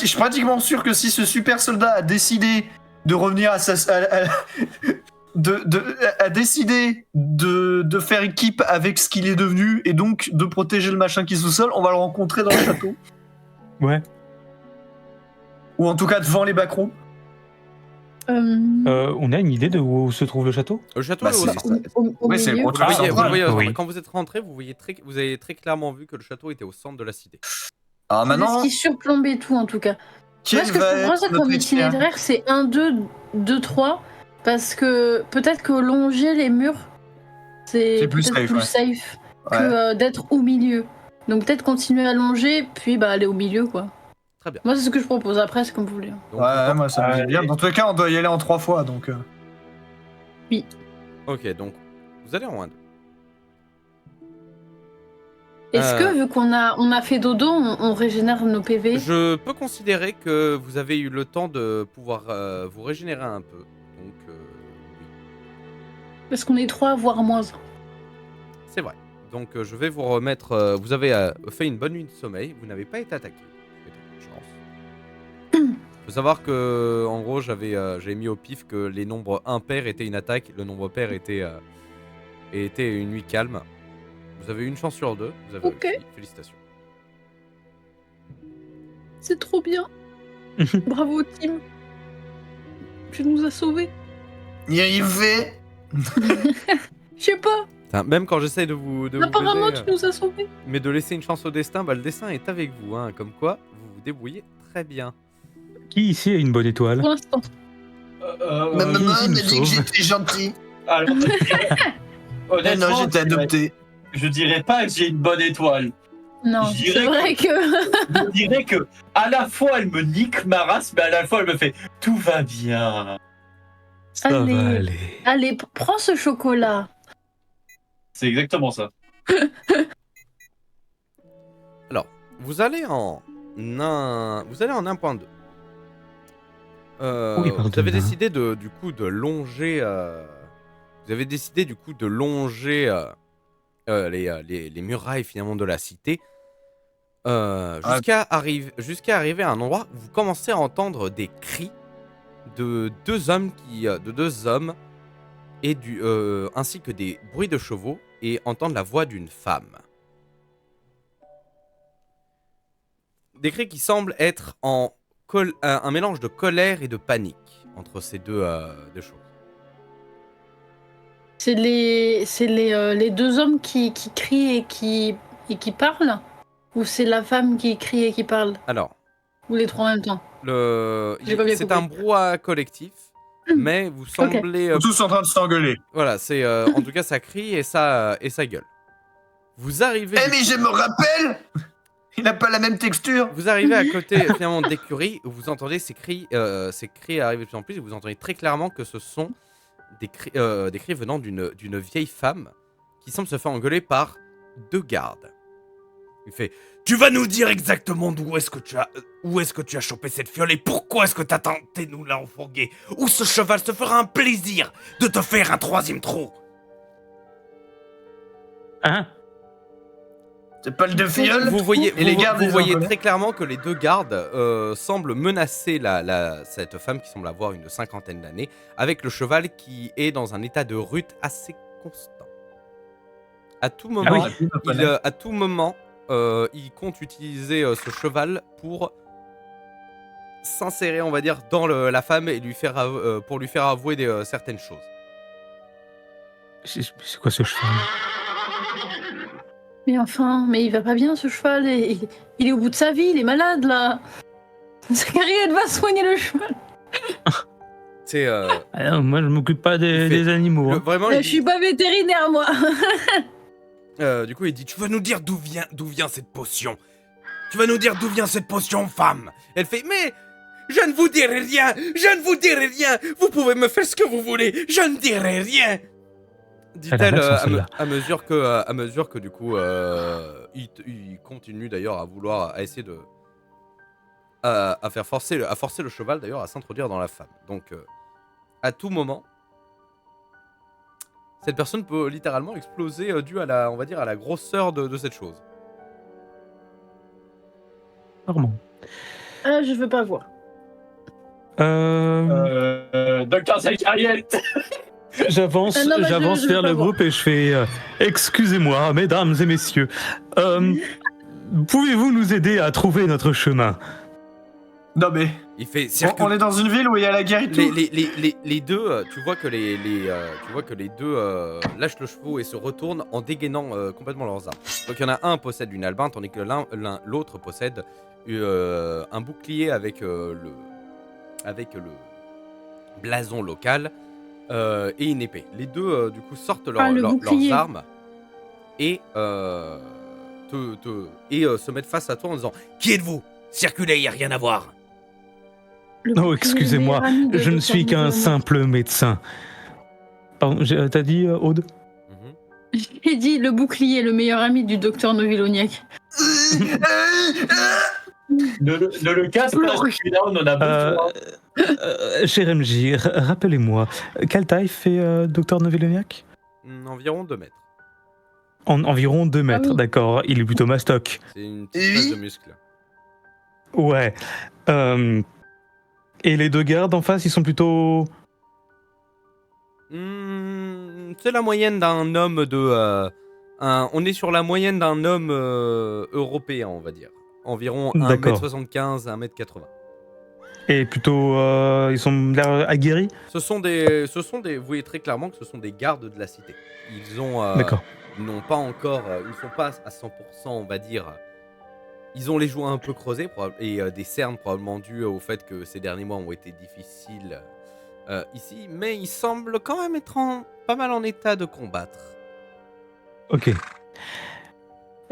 Je suis pratiquement sûr que si ce super soldat a décidé de revenir à sa. A décidé de faire équipe avec ce qu'il est devenu et donc de protéger le machin qui est sous-sol, on va le rencontrer dans le château. Ouais. Ou en tout cas devant les backrooms. On a une idée de où se trouve le château? Le château Bah, est c'est- aussi. Au Ouais, c'est le milieu. contraire. Vous voyez, Oui. quand vous êtes rentré, vous avez très clairement vu que le château était au centre de la cité. Alors C'est ce maintenant, qui surplombait tout en tout cas. quel Moi, ce que je va comprends, être c'est notre comme itinéraire itinéraire, c'est 1, 2, 2, 3. Parce que peut-être que longer les murs, c'est C'est plus peut-être safe, plus ouais. safe que Ouais. d'être au milieu. Donc peut-être continuer à longer, puis aller au milieu, quoi. Très bien. Moi, c'est ce que je propose. Après, c'est comme vous voulez. Donc, Ouais, moi ça me dit Ouais. bien. Dans tous les cas, on doit y aller en 3 fois, donc. ok, donc vous allez en 1-2. Est-ce que, vu qu'on a fait dodo, on régénère nos PV? Je peux considérer que vous avez eu le temps de pouvoir vous régénérer un peu. Donc, oui, Parce qu'on est 3, voire moins. c'est vrai. Donc, je vais vous remettre. Vous avez fait une bonne nuit de sommeil. Vous n'avez pas été attaqué. Vous avez de chance. Faut savoir que, en gros, j'avais mis au pif que les nombres impairs étaient une attaque, le nombre pair était une nuit calme. Vous avez une chance sur 2. Vous avez Ok. réussi. Félicitations. C'est trop bien. Bravo, Tim. Tu nous as sauvés. Y arriver. Je sais pas. Putain, même quand j'essaie de vous Apparemment, baiser, tu nous as sauvés. mais de laisser une chance au destin, le destin est avec vous. Hein, comme quoi, vous vous débrouillez très bien. Qui ici a une bonne étoile? Pour l'instant. Ma maman Lizzie m'a nous dit que sauve. j'étais gentil. Alors, Eh honnêtement, non, j'étais je dirais- adopté. Je dirais pas que j'ai une bonne étoile. Non, Je dirais c'est vrai que. Je dirais que à la fois elle me nique ma race, mais à la fois elle me fait tout va bien. Ça Allez. va aller. Allez, prends ce chocolat. C'est exactement ça. Alors, vous allez en 1.2. Oui, pardon, Vous avez hein. décidé du coup de longer. Vous avez décidé du coup de longer les murailles finalement de la cité jusqu'à arriver à un endroit où vous commencez à entendre des cris de deux hommes et ainsi que des bruits de chevaux et entendre la voix d'une femme. Des cris qui semblent être un mélange de colère et de panique entre ces deux choses. C'est les deux hommes qui crient et qui parlent? Ou c'est la femme qui crie et qui parle? Alors, Ou les trois en même temps? J'ai pas bien c'est compris. un brouhaha collectif, mais vous semblez... Ils sont tous en train de s'engueuler. voilà, c'est en tout cas ça crie et ça gueule. Vous arrivez... Eh mais je me rappelle. Il n'a pas la même texture. Vous arrivez à côté finalement de l'écurie où vous entendez ces cris arriver de plus en plus et vous entendez très clairement que ce sont des cris venant d'une vieille femme qui semble se faire engueuler par deux gardes. Il fait « Tu vas nous dire exactement où est-ce que tu as chopé cette fiole et pourquoi est-ce que t'as tenté de nous la enfourguer ou ce cheval se fera un plaisir de te faire un troisième trou !» Hein? C'est pas le de fiole. Vous voyez, Et les gardes, vous les voyez engueulés. très clairement que les deux gardes semblent menacer cette femme qui semble avoir une cinquantaine d'années, avec le cheval qui est dans un état de rut assez constant. À tout moment, Ah oui. à tout moment, il compte utiliser ce cheval pour s'insérer, on va dire, dans la femme et pour lui faire avouer certaines choses. C'est quoi ce cheval? Mais enfin, mais il va pas bien ce cheval. Il est au bout de sa vie, il est malade là. Zacharie, elle va soigner le cheval. C'est Ah non, moi je m'occupe pas Il fait- des animaux. hein. vraiment. Je suis pas vétérinaire moi. Du coup, il dit, tu vas nous dire d'où vient cette potion. Tu vas nous dire d'où vient cette potion, femme. Elle fait, mais je ne vous dirai rien. Je ne vous dirai rien. Vous pouvez me faire ce que vous voulez. Je ne dirai rien. Dit-elle Elle a l'accent, celle-là. à mesure que du coup, il continue d'ailleurs à essayer de à forcer le cheval d'ailleurs à s'introduire dans la femme. Donc, à tout moment, cette personne peut littéralement exploser dû à la, on va dire, à la grosseur de cette chose. Normand. Ah, je veux pas voir. Docteur Zachariette. J'avance Ah non, bah, je veux vers pas le voir. groupe et je fais excusez-moi, mesdames et messieurs. Pouvez-vous nous aider à trouver notre chemin? Non mais, Il fait on est dans une ville où il y a la guerre et tout. les deux, tu vois que les deux lâchent le cheval et se retournent en dégainant complètement leurs armes. Donc il y en a un possède une albin, tandis que l'autre possède un bouclier avec le blason local et une épée. Les deux du coup sortent le bouclier. leurs armes et se mettent face à toi en disant qui êtes-vous? Circulez, y a rien à voir. Le Oh, bouclier, excusez-moi, le meilleur ami de je ne Dr. suis qu'un Nicolas. simple médecin. Pardon, t'as dit Aude? Mhm. J'ai dit le bouclier, le meilleur ami du docteur Noviloniac. Ne le casse pas, celui-là, on en a besoin. Cher MJ, rappelez-moi, quelle taille fait Dr Noviloniac? Environ 2 mètres. Environ 2 mètres, oui. d'accord. Il est plutôt mastoc. C'est une petite masse de muscles. Ouais. Et les deux gardes en face, ils sont plutôt... C'est la moyenne d'un homme de... on est sur la moyenne d'un homme européen, on va dire. Environ D'accord. 1m75 à 1m80. Et plutôt... ils sont l'air aguerris? Ce sont des... Vous voyez très clairement que ce sont des gardes de la cité. Ils ont... D'accord. Ils n'ont pas encore... ils ne sont pas à 100%, on va dire... Ils ont les joues un peu creusées et des cernes probablement dues au fait que ces derniers mois ont été difficiles ici, mais ils semblent quand même être pas mal en état de combattre. Ok.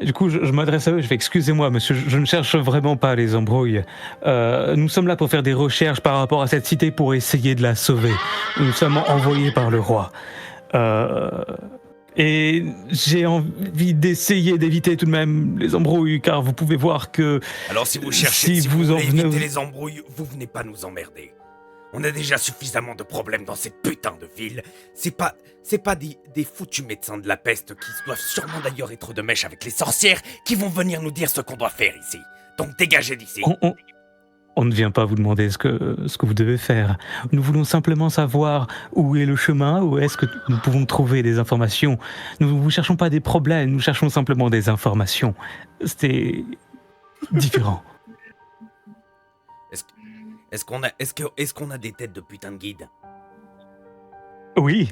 Du coup, je m'adresse à eux, je fais excusez-moi, monsieur, je ne cherche vraiment pas les embrouilles. Nous sommes là pour faire des recherches par rapport à cette cité pour essayer de la sauver. Nous sommes envoyés par le roi. Et j'ai envie d'essayer d'éviter tout de même les embrouilles, car vous pouvez voir que... Alors si vous cherchez, Si si vous vous en voulez venez- éviter les embrouilles, vous venez pas nous emmerder. On a déjà suffisamment de problèmes dans cette putain de ville. C'est pas des foutus médecins de la peste qui doivent sûrement d'ailleurs être de mèche avec les sorcières qui vont venir nous dire ce qu'on doit faire ici. Donc dégagez d'ici. On ne vient pas vous demander ce que vous devez faire. Nous voulons simplement savoir où est le chemin, où est-ce que nous pouvons trouver des informations. Nous ne cherchons pas des problèmes, nous cherchons simplement des informations. C'est différent. Est-ce qu'on a des têtes de putain de guides? Oui,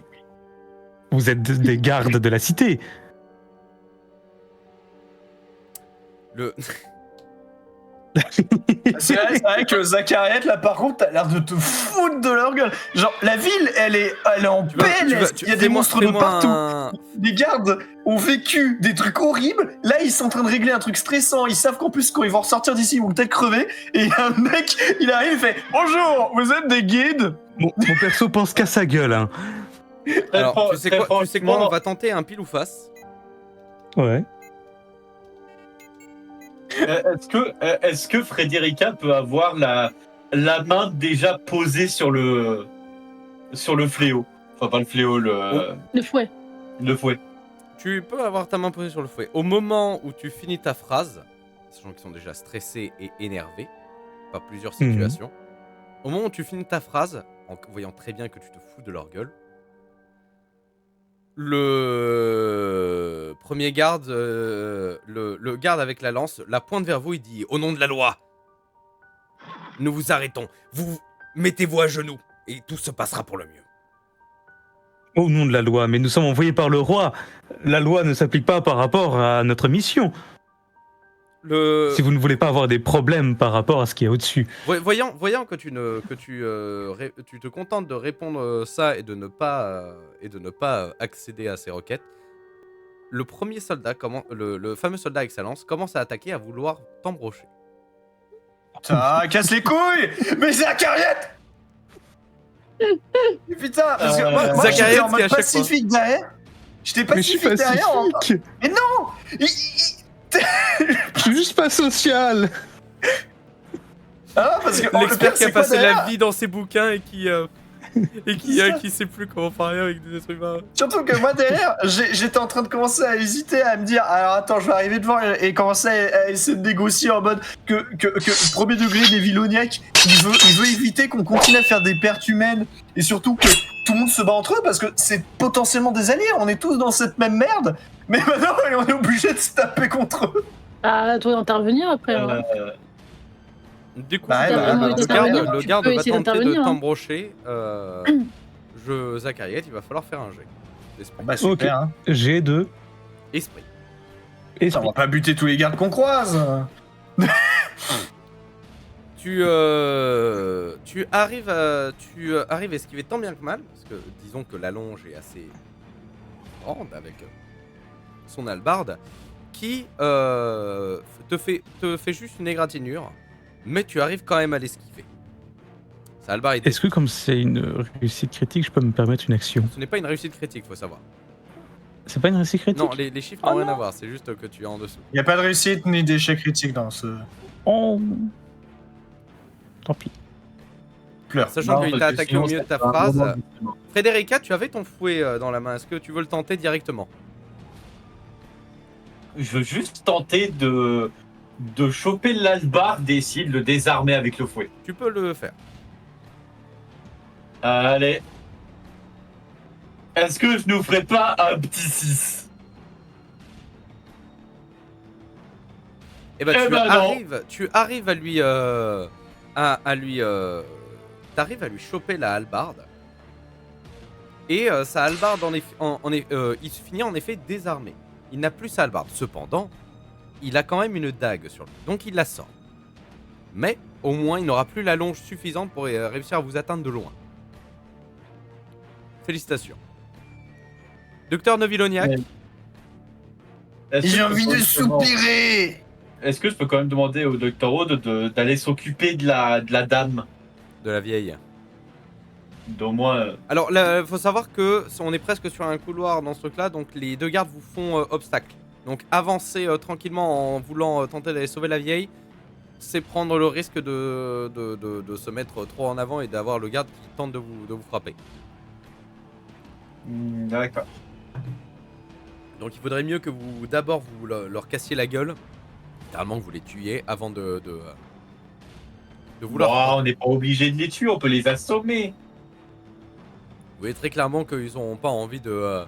vous êtes des gardes de la cité. C'est vrai que Zachariette, là, par contre, t'as l'air de te foutre de leur gueule. Genre, la ville, elle est en PLS. Il y a des monstres de partout. Les gardes ont vécu des trucs horribles. Là, ils sont en train de régler un truc stressant. Ils savent qu'en plus, quand ils vont ressortir d'ici, ils vont peut-être crever. Et il y a un mec, il arrive, il fait bonjour, vous êtes des guides? Mon perso pense qu'à sa gueule, hein. Alors, tu sais quoi, franchement- on va tenter un pile ou face. Ouais. Est-ce que Frédérica peut avoir la main déjà posée sur le fléau? Enfin, pas le fléau, Le fouet. le fouet. Tu peux avoir ta main posée sur le fouet. Au moment où tu finis ta phrase, sachant qu'ils sont déjà stressés et énervés par plusieurs situations, au moment où tu finis ta phrase, en voyant très bien que tu te fous de leur gueule, le premier garde, le garde avec la lance, la pointe vers vous, il dit « Au nom de la loi, nous vous arrêtons. Vous mettez-vous à genoux et tout se passera pour le mieux. » Au nom de la loi, mais nous sommes envoyés par le roi. La loi ne s'applique pas par rapport à notre mission. Si vous ne voulez pas avoir des problèmes par rapport à ce qu'il y a au-dessus. Voyant que tu te contentes de répondre ça et de ne pas accéder à ces requêtes, le premier soldat, le fameux soldat avec sa lance, commence à attaquer, à vouloir t'embrocher. Ça casse les couilles. Mais c'est la carriette. Putain, parce que moi j'étais en mode pacifique derrière. J'étais pacifique derrière. Mais non. Je suis juste pas social. Ah, parce que l'expert qui a passé la vie dans ses bouquins et qui sait plus comment parler avec des êtres humains. Surtout que moi derrière, j'étais en train de commencer à hésiter, à me dire alors attends, je vais arriver devant et commencer à essayer de négocier en mode que premier degré des Villoniacs, il veut éviter qu'on continue à faire des pertes humaines et surtout que tout le monde se bat entre eux parce que c'est potentiellement des alliés, on est tous dans cette même merde, mais maintenant on est obligé de se taper contre eux. Ah, toi d'intervenir après. Du coup, le garde va tenter de t'embrocher. Zachariette, il va falloir faire un jet. Bah super. Okay. Hein. G2. Esprit. On va pas buter tous les gardes qu'on croise. Tu arrives à esquiver tant bien que mal, parce que disons que la longe est assez grande avec son hallebarde, qui te fait juste une égratignure. Mais tu arrives quand même à l'esquiver. Est-ce que comme c'est une réussite critique, je peux me permettre une action? Ce n'est pas une réussite critique, faut savoir. C'est pas une réussite critique? Non, les chiffres n'ont rien à voir, c'est juste que tu es en dessous. Il n'y a pas de réussite ni d'échec critique dans ce... Oh. Tant pis. Pleure. Sachant qu'il t'a attaqué au milieu de ta phrase. Frédérica, tu avais ton fouet dans la main, est-ce que tu veux le tenter directement? Je veux juste tenter de choper l'hallebarde et essayer de le désarmer avec le fouet. Tu peux le faire. Allez. Est-ce que je nous ferais pas un petit 6? Eh ben, tu arrives à lui... T'arrives à lui choper la hallebarde. Et sa hallebarde, il se finit en effet désarmé. Il n'a plus sa hallebarde. Cependant, il a quand même une dague sur lui, donc il la sort. Mais, au moins, il n'aura plus la longe suffisante pour réussir à vous atteindre de loin. Félicitations. Docteur Neuvilloniac. J'ai envie de soupirer. Est-ce que je peux quand même demander au Dr. Aude d'aller s'occuper de la dame? De la vieille. D'au moins... Alors, il faut savoir que on est presque sur un couloir dans ce truc-là, donc les deux gardes vous font obstacle. Donc avancer tranquillement en voulant tenter d'aller sauver la vieille, c'est prendre le risque de se mettre trop en avant et d'avoir le garde qui tente de vous frapper. D'accord. Donc il faudrait mieux que vous d'abord leur cassiez la gueule, littéralement que vous les tuiez avant de vouloir... on n'est pas obligé de les tuer, on peut les assommer. Vous voyez très clairement qu'ils n'auront pas envie ils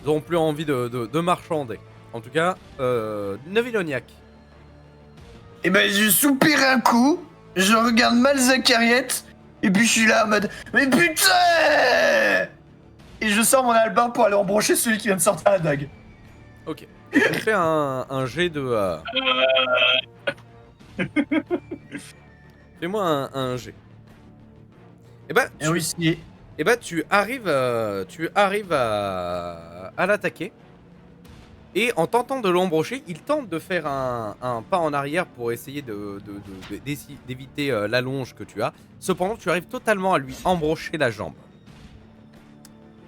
n'auront plus envie de marchander. En tout cas, Neuvilloniac. Eh ben, je soupire un coup, je regarde mal Zachariette, et puis je suis là en mode mais putain! Et je sors mon hallebarde pour aller embrocher celui qui vient de sortir la dague. Ok. Je fais un jet de... Fais-moi un jet. Eh ben, tu arrives à l'attaquer. Et en tentant de l'embrocher, il tente de faire un pas en arrière pour essayer d'éviter la longe que tu as. Cependant, tu arrives totalement à lui embrocher la jambe.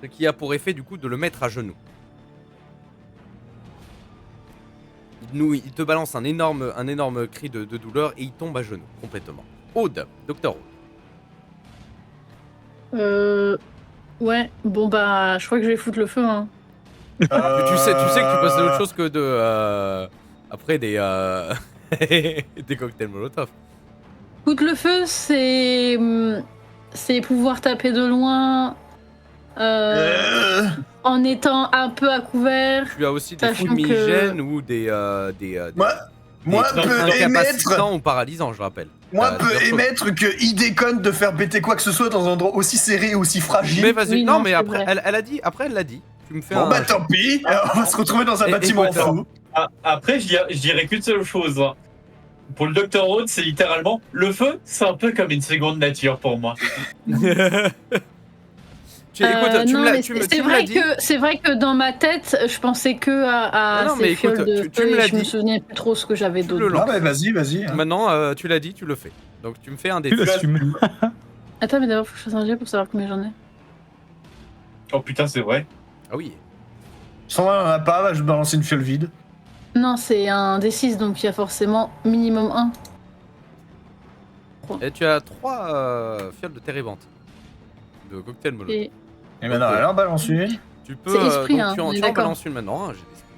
Ce qui a pour effet du coup de le mettre à genoux. Il te balance un énorme cri de douleur et il tombe à genoux complètement. Aude, Docteur Aude. Ouais, bon bah, je crois que je vais foutre le feu, hein. Tu sais que tu passes à autre chose que après des cocktails Molotov. Foutre le feu, c'est pouvoir taper de loin en étant un peu à couvert. Tu as aussi des Sachant fulmigènes ou des Moi peut émettre. incapacitants ou paralysants, je rappelle. Moi peut deux choses. émettre que il déconne de faire péter quoi que ce soit dans un endroit aussi serré, aussi fragile. Mais vas-y, Oui, non, non, mais c'est après, vrai. elle a dit. Après, elle l'a dit. Tu me fais Bon un. bah tant pis, on va se retrouver dans un Et- bâtiment écoute, fou. Après, je dirais qu'une seule chose. Hein. Pour le Dr. Rhodes, c'est littéralement le feu, c'est un peu comme une seconde nature pour moi. Écoute, tu non, me l'as mais tu me- c'est tu me vrai l'as dit. que c'est vrai que dans ma tête, je pensais que à Non, ces mais écoute, fioles de tu feu me et l'as je me dit. souvenais plus trop ce que j'avais Tu d'autre. le lances. Ah bah vas-y. Hein. Maintenant, tu l'as dit, tu le fais. Donc tu me fais un Tu défi. l'assumes. Attends, mais d'abord faut que je fasse un jet pour savoir combien j'en ai. Oh putain, c'est vrai. Ah oui. Sans un a pas, je balance une fiole vide. Non, c'est un D6, donc il y a forcément minimum 1. Et tu as 3 fioles de térébenthine. De cocktail molotov. Et Et maintenant, alors balance une. Tu peux. C'est esprit, donc hein, tu on est en d'accord. balances une maintenant. Hein, j'ai l'esprit.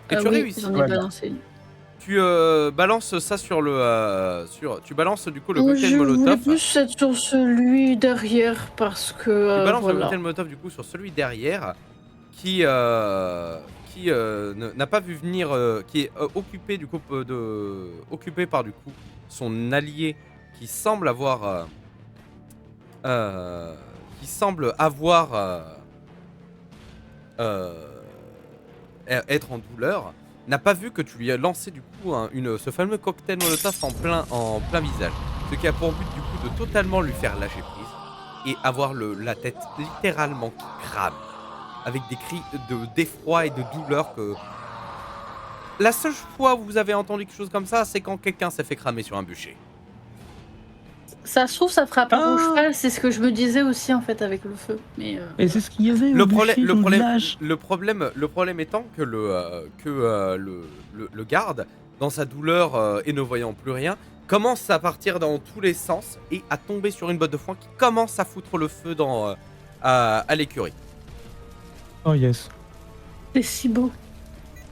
Et tu oui, réussis. j'en ai Voilà. balancé. Tu balances ça sur le. Tu balances du coup le cocktail Je voulais molotov. plus être sur celui derrière parce que Tu balances le voilà. cocktail molotov du coup sur celui derrière qui n'a pas vu venir, qui est occupé du coup occupé par du coup son allié qui semble avoir être en douleur, n'a pas vu que tu lui as lancé du coup ce fameux cocktail molotov en plein visage, ce qui a pour but du coup de totalement lui faire lâcher prise et avoir la tête littéralement qui crame, avec des cris d'effroi et de douleur que... La seule fois où vous avez entendu quelque chose comme ça, c'est quand quelqu'un s'est fait cramer sur un bûcher. Ça se trouve, ça fera pas Ah. au cheval, c'est ce que je me disais aussi en fait avec le feu. Mais Et c'est ce qu'il y avait Le au bûcher dans village. problème étant que le garde, dans sa douleur et ne voyant plus rien, commence à partir dans tous les sens et à tomber sur une botte de foin qui commence à foutre le feu à l'écurie. Oh yes. c'est si beau.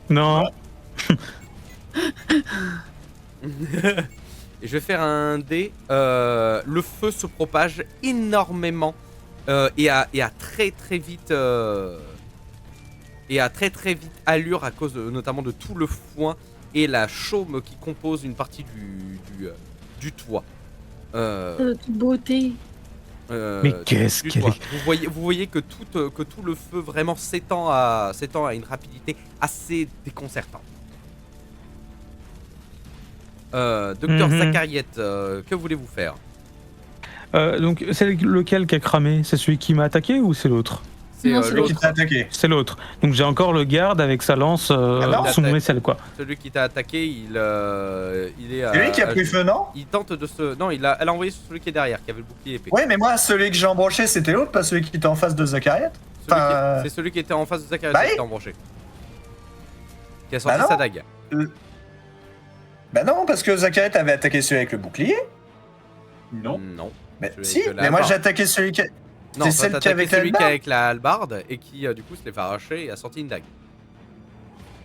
Non. Et je vais faire un dé. Le feu se propage énormément et à très très vite allure à cause notamment de tout le foin et la chaume qui compose une partie du toit. De toute beauté. Mais qu'est-ce du qu'elle toit. est... Vous voyez que tout le feu vraiment s'étend à une rapidité assez déconcertante. Docteur Zacariette, que voulez-vous faire? Donc c'est lequel qui a cramé? C'est celui qui m'a attaqué ou c'est l'autre? C'est Non, c'est L'autre qui l'autre. t'a attaqué. C'est l'autre. Donc j'ai encore le garde avec sa lance non. sous mon aisselle quoi. Celui qui t'a attaqué, il est à... C'est lui qui a pris feu, non? Il tente de se... Non, elle a envoyé sur celui qui est derrière, qui avait le bouclier épée. Ouais, mais moi, celui que j'ai embroché, c'était l'autre, pas celui qui était en face de Zacariette. C'est celui qui était en face de Zacarias Bah qui oui. t'a embranché. Qui a sorti Bah non. sa dague. Bah non, parce que Zacariette avait attaqué celui avec le bouclier. Non. Non. Mais Celui si, avec la mais moi hallebarde. j'ai attaqué celui qui... Non, C'est toi, celle t'as qui attaqué avait la celui qui est hallebarde avec la hallebarde et qui du coup se l'est fait arracher et a sorti une dague.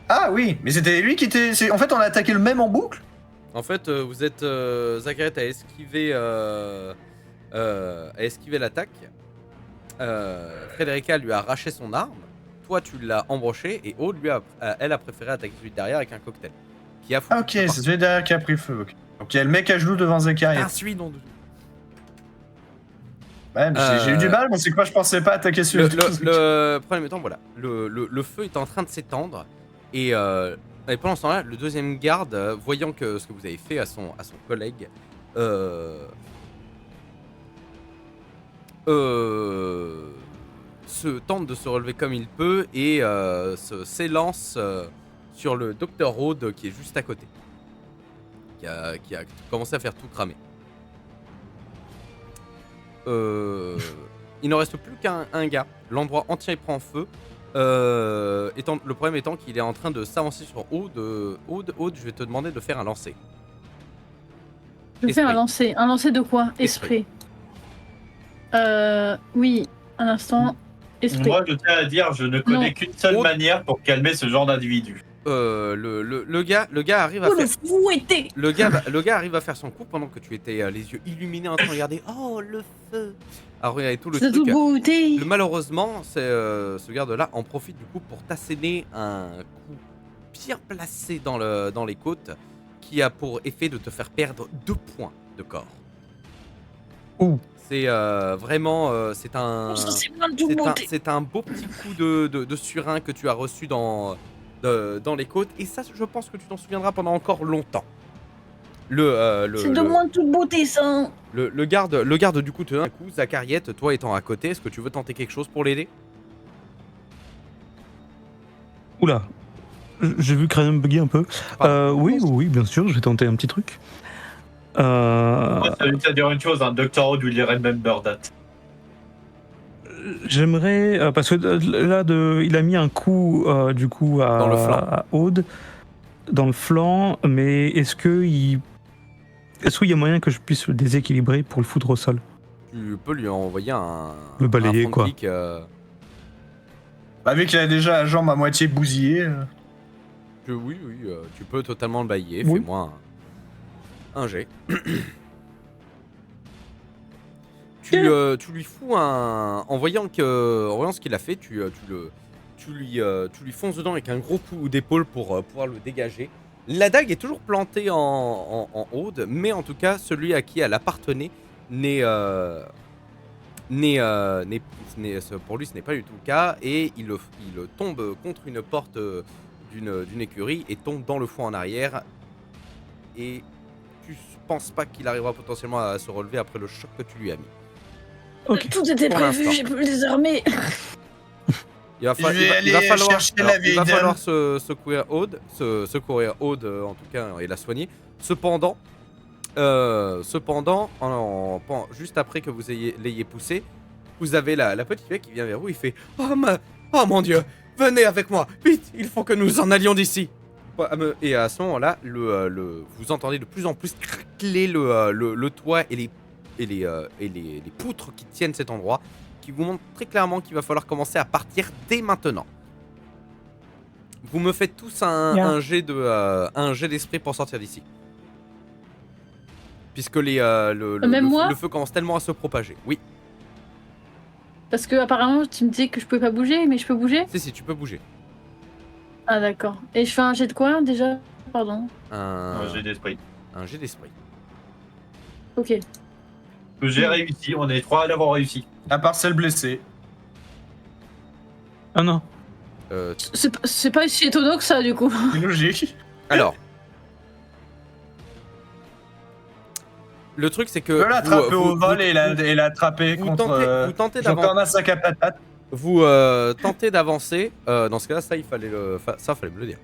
Ah oui, mais c'était lui qui était... En fait, on a attaqué le même en boucle. En fait, vous êtes... Zacariette a esquivé l'attaque. Frédérica lui a arraché son arme. Toi, tu l'as embroché et Aude, elle a préféré attaquer celui de derrière avec un cocktail. Qui a foutu Ah ok, c'est celui derrière qui a pris feu. Ok, donc il y a le mec à genoux devant un Zacariette. celui non de... Ouais, mais j'ai eu du mal, moi c'est quoi, je pensais pas attaquer celui Le problème étant, voilà, le feu est en train de s'étendre et pendant ce temps-là, le deuxième garde, voyant que ce que vous avez fait à son collègue, tente de se relever comme il peut et s'élance sur le Dr. Rhodes qui est juste à côté, qui a commencé à faire tout cramer. Il ne reste plus qu'un gars. L'endroit entier prend feu. Le problème étant qu'il est en train de s'avancer sur Aude. Aude, je vais te demander de faire un lancer. Je fais un Esprit. lancer. Un lancer de quoi? Esprit. Oui, un instant. Esprit. Moi, je tiens à dire, je ne connais Non. qu'une seule Aude. manière pour calmer ce genre d'individu. le gars arrive à Oh, le faire... fouetté. Le gars arrive à faire son coup pendant que tu étais les yeux illuminés en train de regarder. Oh, le feu! À regarder tout le C'est truc. de beauté. Malheureusement, ce garde-là en profite du coup pour t'asséner un coup bien placé dans les côtes qui a pour effet de te faire perdre 2 points de corps. Ouh. C'est vraiment... c'est un... Ça, c'est plein de beauté. C'est un beau petit coup de surin que tu as reçu dans les côtes. Et ça, je pense que tu t'en souviendras pendant encore longtemps. C'est de moins de toute beauté, ça. Le garde du coup te donne un coup. Zacariette, toi étant à côté, est-ce que tu veux tenter quelque chose pour l'aider? Oula. J'ai vu Cranium bugger un peu. Oui, bien sûr, je vais tenter un petit truc. Moi, ça veut dire une chose, Dr. Oud will remember that. J'aimerais, parce que là, il a mis un coup du coup Dans le flanc. à Aude, dans le flanc, mais est-ce qu'il y a moyen que je puisse le déséquilibrer pour le foutre au sol? Tu peux lui envoyer Le balayer, front quoi. kick, Bah, vu qu'il a déjà la jambe à moitié bousillée. oui, tu peux totalement le balayer. Oui. Fais-moi un jet. Tu lui fous un... En voyant ce qu'il a fait, tu lui fonces dedans avec un gros coup d'épaule pour pouvoir le dégager. La dague est toujours plantée en Aude, mais en tout cas, celui à qui elle appartenait pour lui, ce n'est pas du tout le cas, et il tombe contre une porte d'une écurie et tombe dans le fond en arrière. Et tu penses pas qu'il arrivera potentiellement à se relever après le choc que tu lui as mis. Ok. Tout était Pour prévu, l'instant. j'ai pu le désarmer. Il va falloir secourir Aude, en tout cas, et la soigner. Cependant, juste après que vous l'ayez poussé, vous avez la petite fille qui vient vers vous. Il fait oh mon Dieu, venez avec moi, vite, il faut que nous en allions d'ici. Et à ce moment-là, vous entendez de plus en plus craqueler le toit et les poutres qui tiennent cet endroit, qui vous montrent très clairement qu'il va falloir commencer à partir dès maintenant. Vous me faites tous un jet d'esprit pour sortir d'ici. Puisque le feu commence tellement à se propager. Oui. Parce que apparemment tu me disais que je pouvais pas bouger, mais je peux bouger. Si, tu peux bouger. Ah d'accord. Et je fais un jet de quoi déjà? Pardon. Un jet d'esprit. Un jet d'esprit. Ok. Que j'ai réussi, on est 3 à l'avoir réussi. À part celle blessée. Ah non. C'est pas si étonnant que ça du coup. C'est logique. Alors. Le truc c'est que... Je peux l'attraper au vol et l'attraper contre... Vous tentez J'ai encore un sac à patates. Vous tentez d'avancer. Dans ce cas-là, ça fallait me le dire.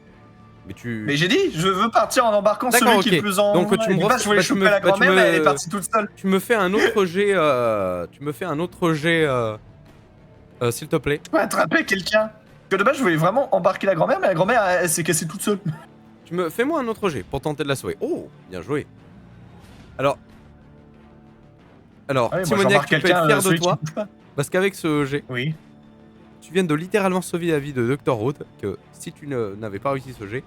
Mais j'ai dit, je veux partir en embarquant D'accord, celui qui est plus en... Donc tu me je voulais choper la grand-mère, mais elle est partie toute seule. Tu me fais un autre jet. S'il te plaît. Je peux attraper quelqu'un. Parce que de base, je voulais vraiment embarquer la grand-mère, mais la grand-mère, elle s'est cassée toute seule. Fais-moi un autre jet pour tenter de la sauver. Oh, bien joué. Alors, Timoniac, tu peux être fier de toi. Parce qu'avec ce jet, oui, tu viens de littéralement sauver la vie de Dr. Oud, que si tu n'avais pas réussi ce jet,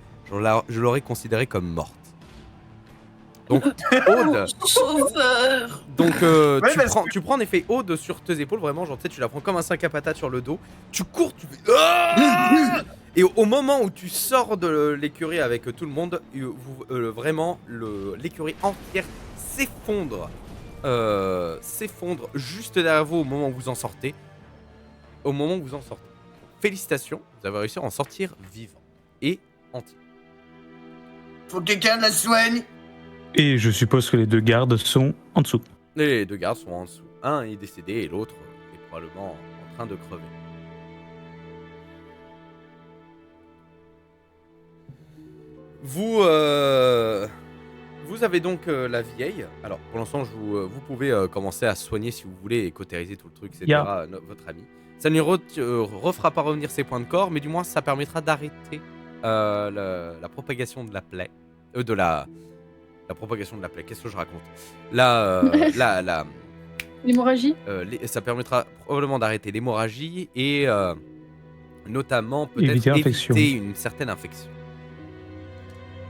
je l'aurais considérée comme morte. Donc, Aude. Sauveur. Donc, tu prends en effet Aude sur tes épaules, vraiment, genre, tu sais, tu la prends comme un sac à patates sur le dos. Tu cours, tu fais. Et au moment où tu sors de l'écurie avec tout le monde, vraiment, l'écurie entière s'effondre juste derrière vous au moment où vous en sortez. Félicitations, vous avez réussi à en sortir vivant et entier. faut que quelqu'un la soigne. Et je suppose que les 2 gardes sont en dessous. Les 2 gardes sont en dessous. Un est décédé et l'autre est probablement en train de crever. Vous avez donc la vieille. Alors, pour l'instant, vous pouvez commencer à soigner si vous voulez et cautériser tout le truc, etc. Votre ami. Ça ne lui refera pas revenir ses points de corps, mais du moins, ça permettra d'arrêter la propagation de la plaie. La propagation de la plaie, qu'est-ce que je raconte? L'hémorragie. Ça permettra probablement d'arrêter l'hémorragie et notamment peut-être Éviter éviter une certaine infection.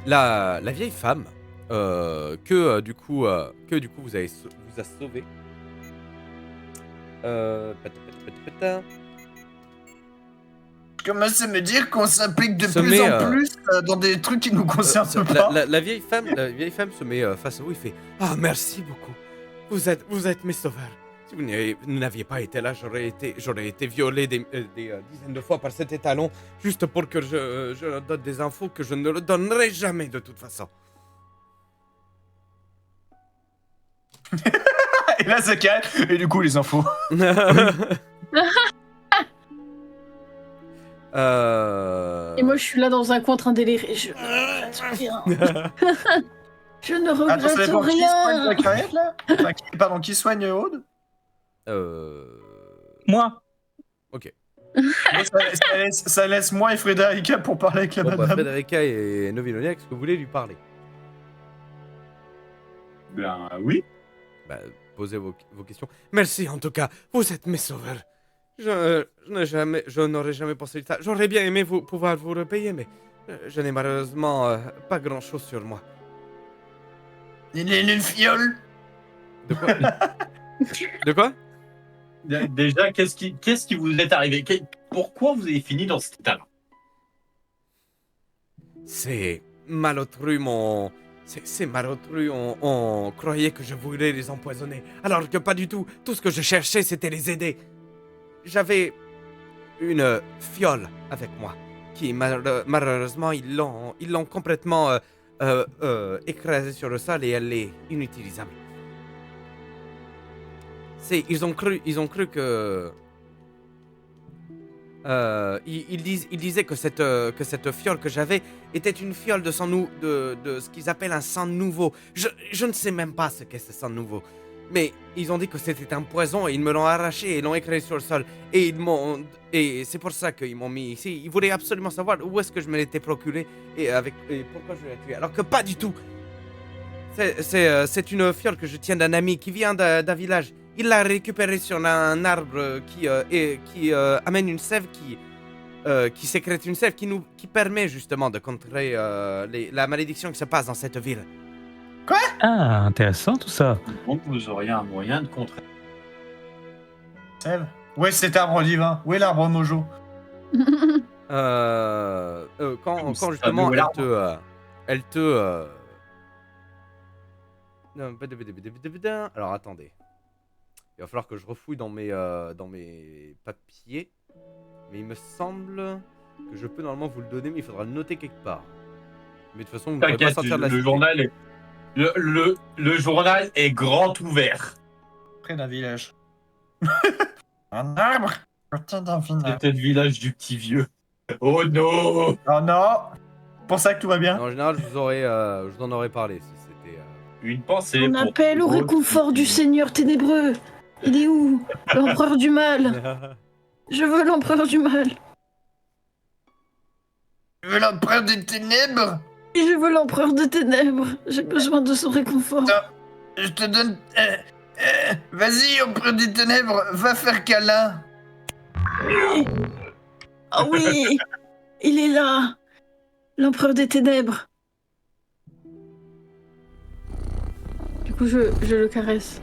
la vieille femme que du coup vous a sauvé. Commence à me dire qu'on s'implique de Se plus met, en plus dans des trucs qui nous concernent pas. la vieille femme se met face à vous et fait ah merci beaucoup. Vous êtes mes sauveurs. Si vous n'aviez pas été là, j'aurais été violé des dizaines de fois par cet étalon juste pour que je leur donne des infos que je ne leur donnerai jamais de toute façon. Et là, ça calme. Et du coup, les infos. Et moi, je suis là dans un coin en train de délirer. Je ne regrette Attends, ça dépend qui soigne rien. la carrière, là Pardon, qui soigne Aude Moi. Ok. Ça laisse moi et Frédérica pour parler avec la Bon, bah, madame. Frédérica et Novilonia, est-ce que vous voulez lui parler? Ben oui. Bah, posez vos questions. Merci en tout cas, vous êtes mes sauveurs. Je n'aurais jamais pensé ça. J'aurais bien aimé pouvoir vous repayer, mais je n'ai malheureusement pas grand-chose sur moi. Il est une fiole. De quoi? De quoi? Déjà, qu'est-ce qui vous est arrivé? Pourquoi vous avez fini dans cet état-là? C'est malotru, C'est malotru, on croyait que je voulais les empoisonner, alors que pas du tout. Tout ce que je cherchais, c'était les aider. J'avais une fiole avec moi, qui malheureusement, ils l'ont complètement écrasée sur le sol et elle est inutilisable. Ils ont cru que... Ils disaient que cette fiole que j'avais était une fiole de sang de ce qu'ils appellent un sang nouveau. Je ne sais même pas ce qu'est ce sang nouveau. Mais ils ont dit que c'était un poison et ils me l'ont arraché et l'ont écrasé sur le sol. Et c'est pour ça qu'ils m'ont mis ici. Ils voulaient absolument savoir où est-ce que je me l'étais procuré et pourquoi je l'ai tué. Alors que pas du tout. C'est une fiole que je tiens d'un ami qui vient d'un village. Il l'a récupérée sur un arbre qui amène une sève qui sécrète une sève qui permet justement de contrer la malédiction qui se passe dans cette ville. Ah, intéressant tout ça. Donc vous auriez un moyen de contrer. Sève. Où est cet arbre divin? Où est l'arbre mojo? Quand Ça justement me elle te non, alors attendez. Il va falloir que je refouille dans mes papiers. Mais il me semble que je peux normalement vous le donner, mais il faudra le noter quelque part. Mais de toute façon, vous ne pourrez pas T'inquiète, sortir de la le cité. journal est... Le journal est grand ouvert. Près d'un village. Un arbre côté d'un C'est village. peut-être le village du petit vieux. Oh non! Oh non. Pour ça que tout va bien. En général, je vous en aurais parlé si c'était... Une pensée On pour... appelle au réconfort du Seigneur ténébreux. Il est où? L'empereur du mal. Je veux l'empereur du mal. Tu veux l'empereur des ténèbres? Et je veux l'empereur des ténèbres. J'ai besoin de son réconfort. Je te donne... Vas-y, empereur des ténèbres, va faire câlin. Oui. Ah oui, il est là. L'empereur des ténèbres. Du coup, je le caresse.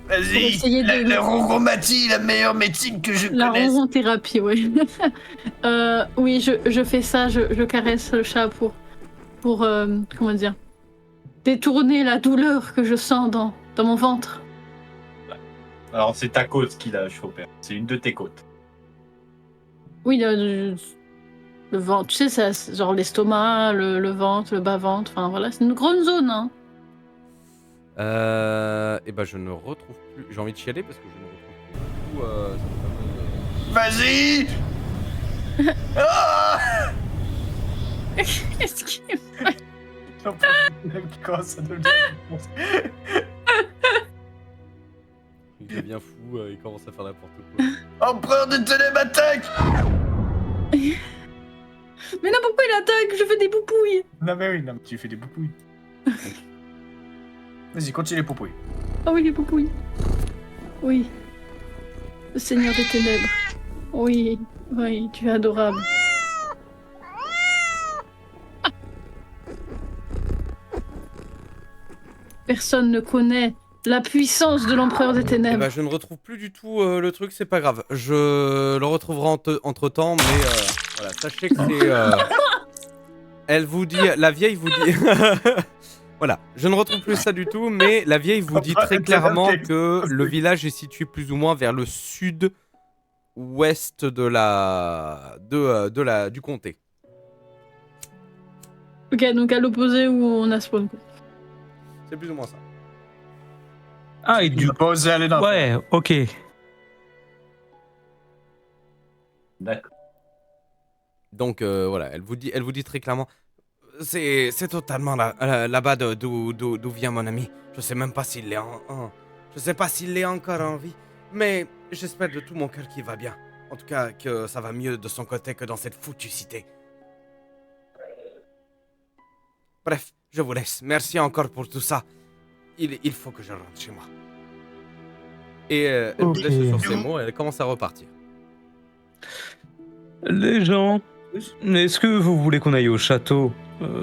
Pour Vas-y, essayer de- la ronromatie, la meilleure médecine que je La connaisse. ronron-thérapie, oui. Oui, je fais ça, je caresse le chat pour comment dire, détourner la douleur que je sens dans mon ventre. Alors c'est ta côte qu'il a chopé. C'est une de tes côtes. Oui, le ventre, tu sais, ça, c'est genre l'estomac, le ventre, le bas-ventre, enfin voilà, c'est une grande zone, hein. Et ben je ne retrouve plus... J'ai envie de chialer parce que je ne retrouve plus... Vas-y. Ah. Qu'est-ce qui... Comment ça devient? Il devient fou, il commence à faire n'importe quoi. Empereur des ténèbres, attaque. Mais non, pourquoi il attaque? Je fais des poupouilles. Non mais oui, non, mais tu fais des poupouilles. Vas-y, continue les poupouilles. Ah oui, les poupouilles. Oui. Le Seigneur des ténèbres. Oui, oui, tu es adorable. personne ne connaît la puissance de l'empereur des Eh ténèbres. ben, je ne retrouve plus du tout le truc, c'est pas grave. Je le retrouverai entre temps, mais voilà, sachez que c'est. Elle vous dit, la vieille vous dit. Voilà, je ne retrouve plus ça du tout, mais la vieille vous dit très clairement que le village est situé plus ou moins vers le sud-ouest du comté. Ok, donc à l'opposé où on a spawn. Quoi. C'est plus ou moins ça. Ah, et Il du n'a pas osé aller dans. Ouais, ok. D'accord. Donc voilà, elle vous dit très clairement. C'est totalement là-bas d'où vient mon ami. Je sais même pas s'il est je sais pas s'il est encore en vie, mais j'espère de tout mon cœur qu'il va bien. En tout cas, que ça va mieux de son côté que dans cette foutue cité. Bref, je vous laisse. Merci encore pour tout ça. Il faut que je rentre chez moi. Et elle vous Ok. laisse sur ces mots et elle commence à repartir. Les gens, est-ce que vous voulez qu'on aille au château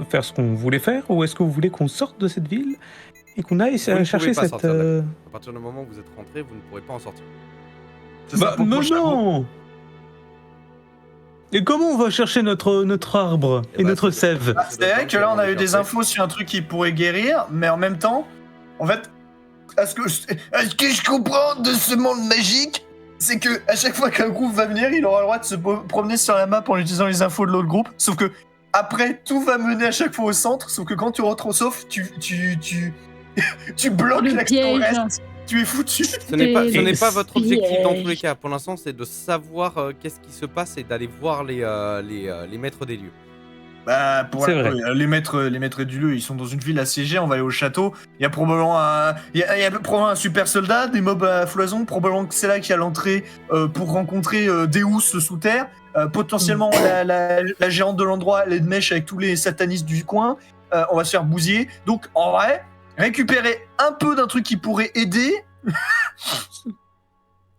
faire ce qu'on voulait faire, ou est-ce que vous voulez qu'on sorte de cette ville et qu'on aille Vous ne chercher pouvez pas cette... sortir de la ville. À partir du moment où vous êtes rentré, vous ne pourrez pas en sortir. C'est ça, Bah, pour le prochain mot. non. Et comment on va chercher notre arbre et bah, notre c'est- sève Ah, c'est vrai que là, on a eu des infos sur un truc qui pourrait guérir, mais en même temps, en fait, à ce que je comprends de ce monde magique, c'est que à chaque fois qu'un groupe va venir, il aura le droit de se promener sur la map en utilisant les infos de l'autre groupe. Sauf que après, tout va mener à chaque fois au centre. Sauf que quand tu rentres au sauf, tu bloques Le l'accès au piège. reste. Tu es foutu. Ce n'est pas Et votre objectif dans tous les piège. cas. Pour l'instant, c'est de savoir qu'est-ce qui se passe et d'aller voir les maîtres des lieux. Bah, pour C'est vrai. les maîtres du lieu, ils sont dans une ville assiégée, on va aller au château. Il y a probablement il y a probablement un super soldat, des mobs à foison, probablement que c'est là qu'il y a l'entrée pour rencontrer Deus sous terre. Potentiellement la géante de l'endroit, elle est de mèche avec tous les satanistes du coin. On va se faire bousiller. Donc en vrai, récupérer un peu d'un truc qui pourrait aider.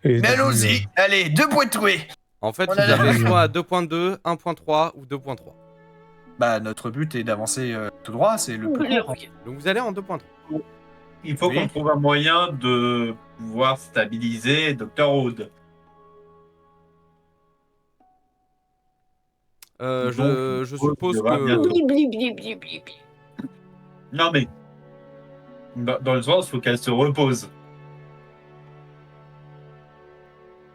Mais allons-y, allez, 2 points trouvés. En fait, On vous a la- avez soit 2.2, 1.3 ou 2.3. Bah notre but est d'avancer tout droit, c'est le plus court. Donc vous allez en 2.3. Il faut Oui. qu'on trouve un moyen de pouvoir stabiliser Dr. Wood. Je suppose il y aura que... bientôt. Non mais, dans le sens, il faut qu'elle se repose.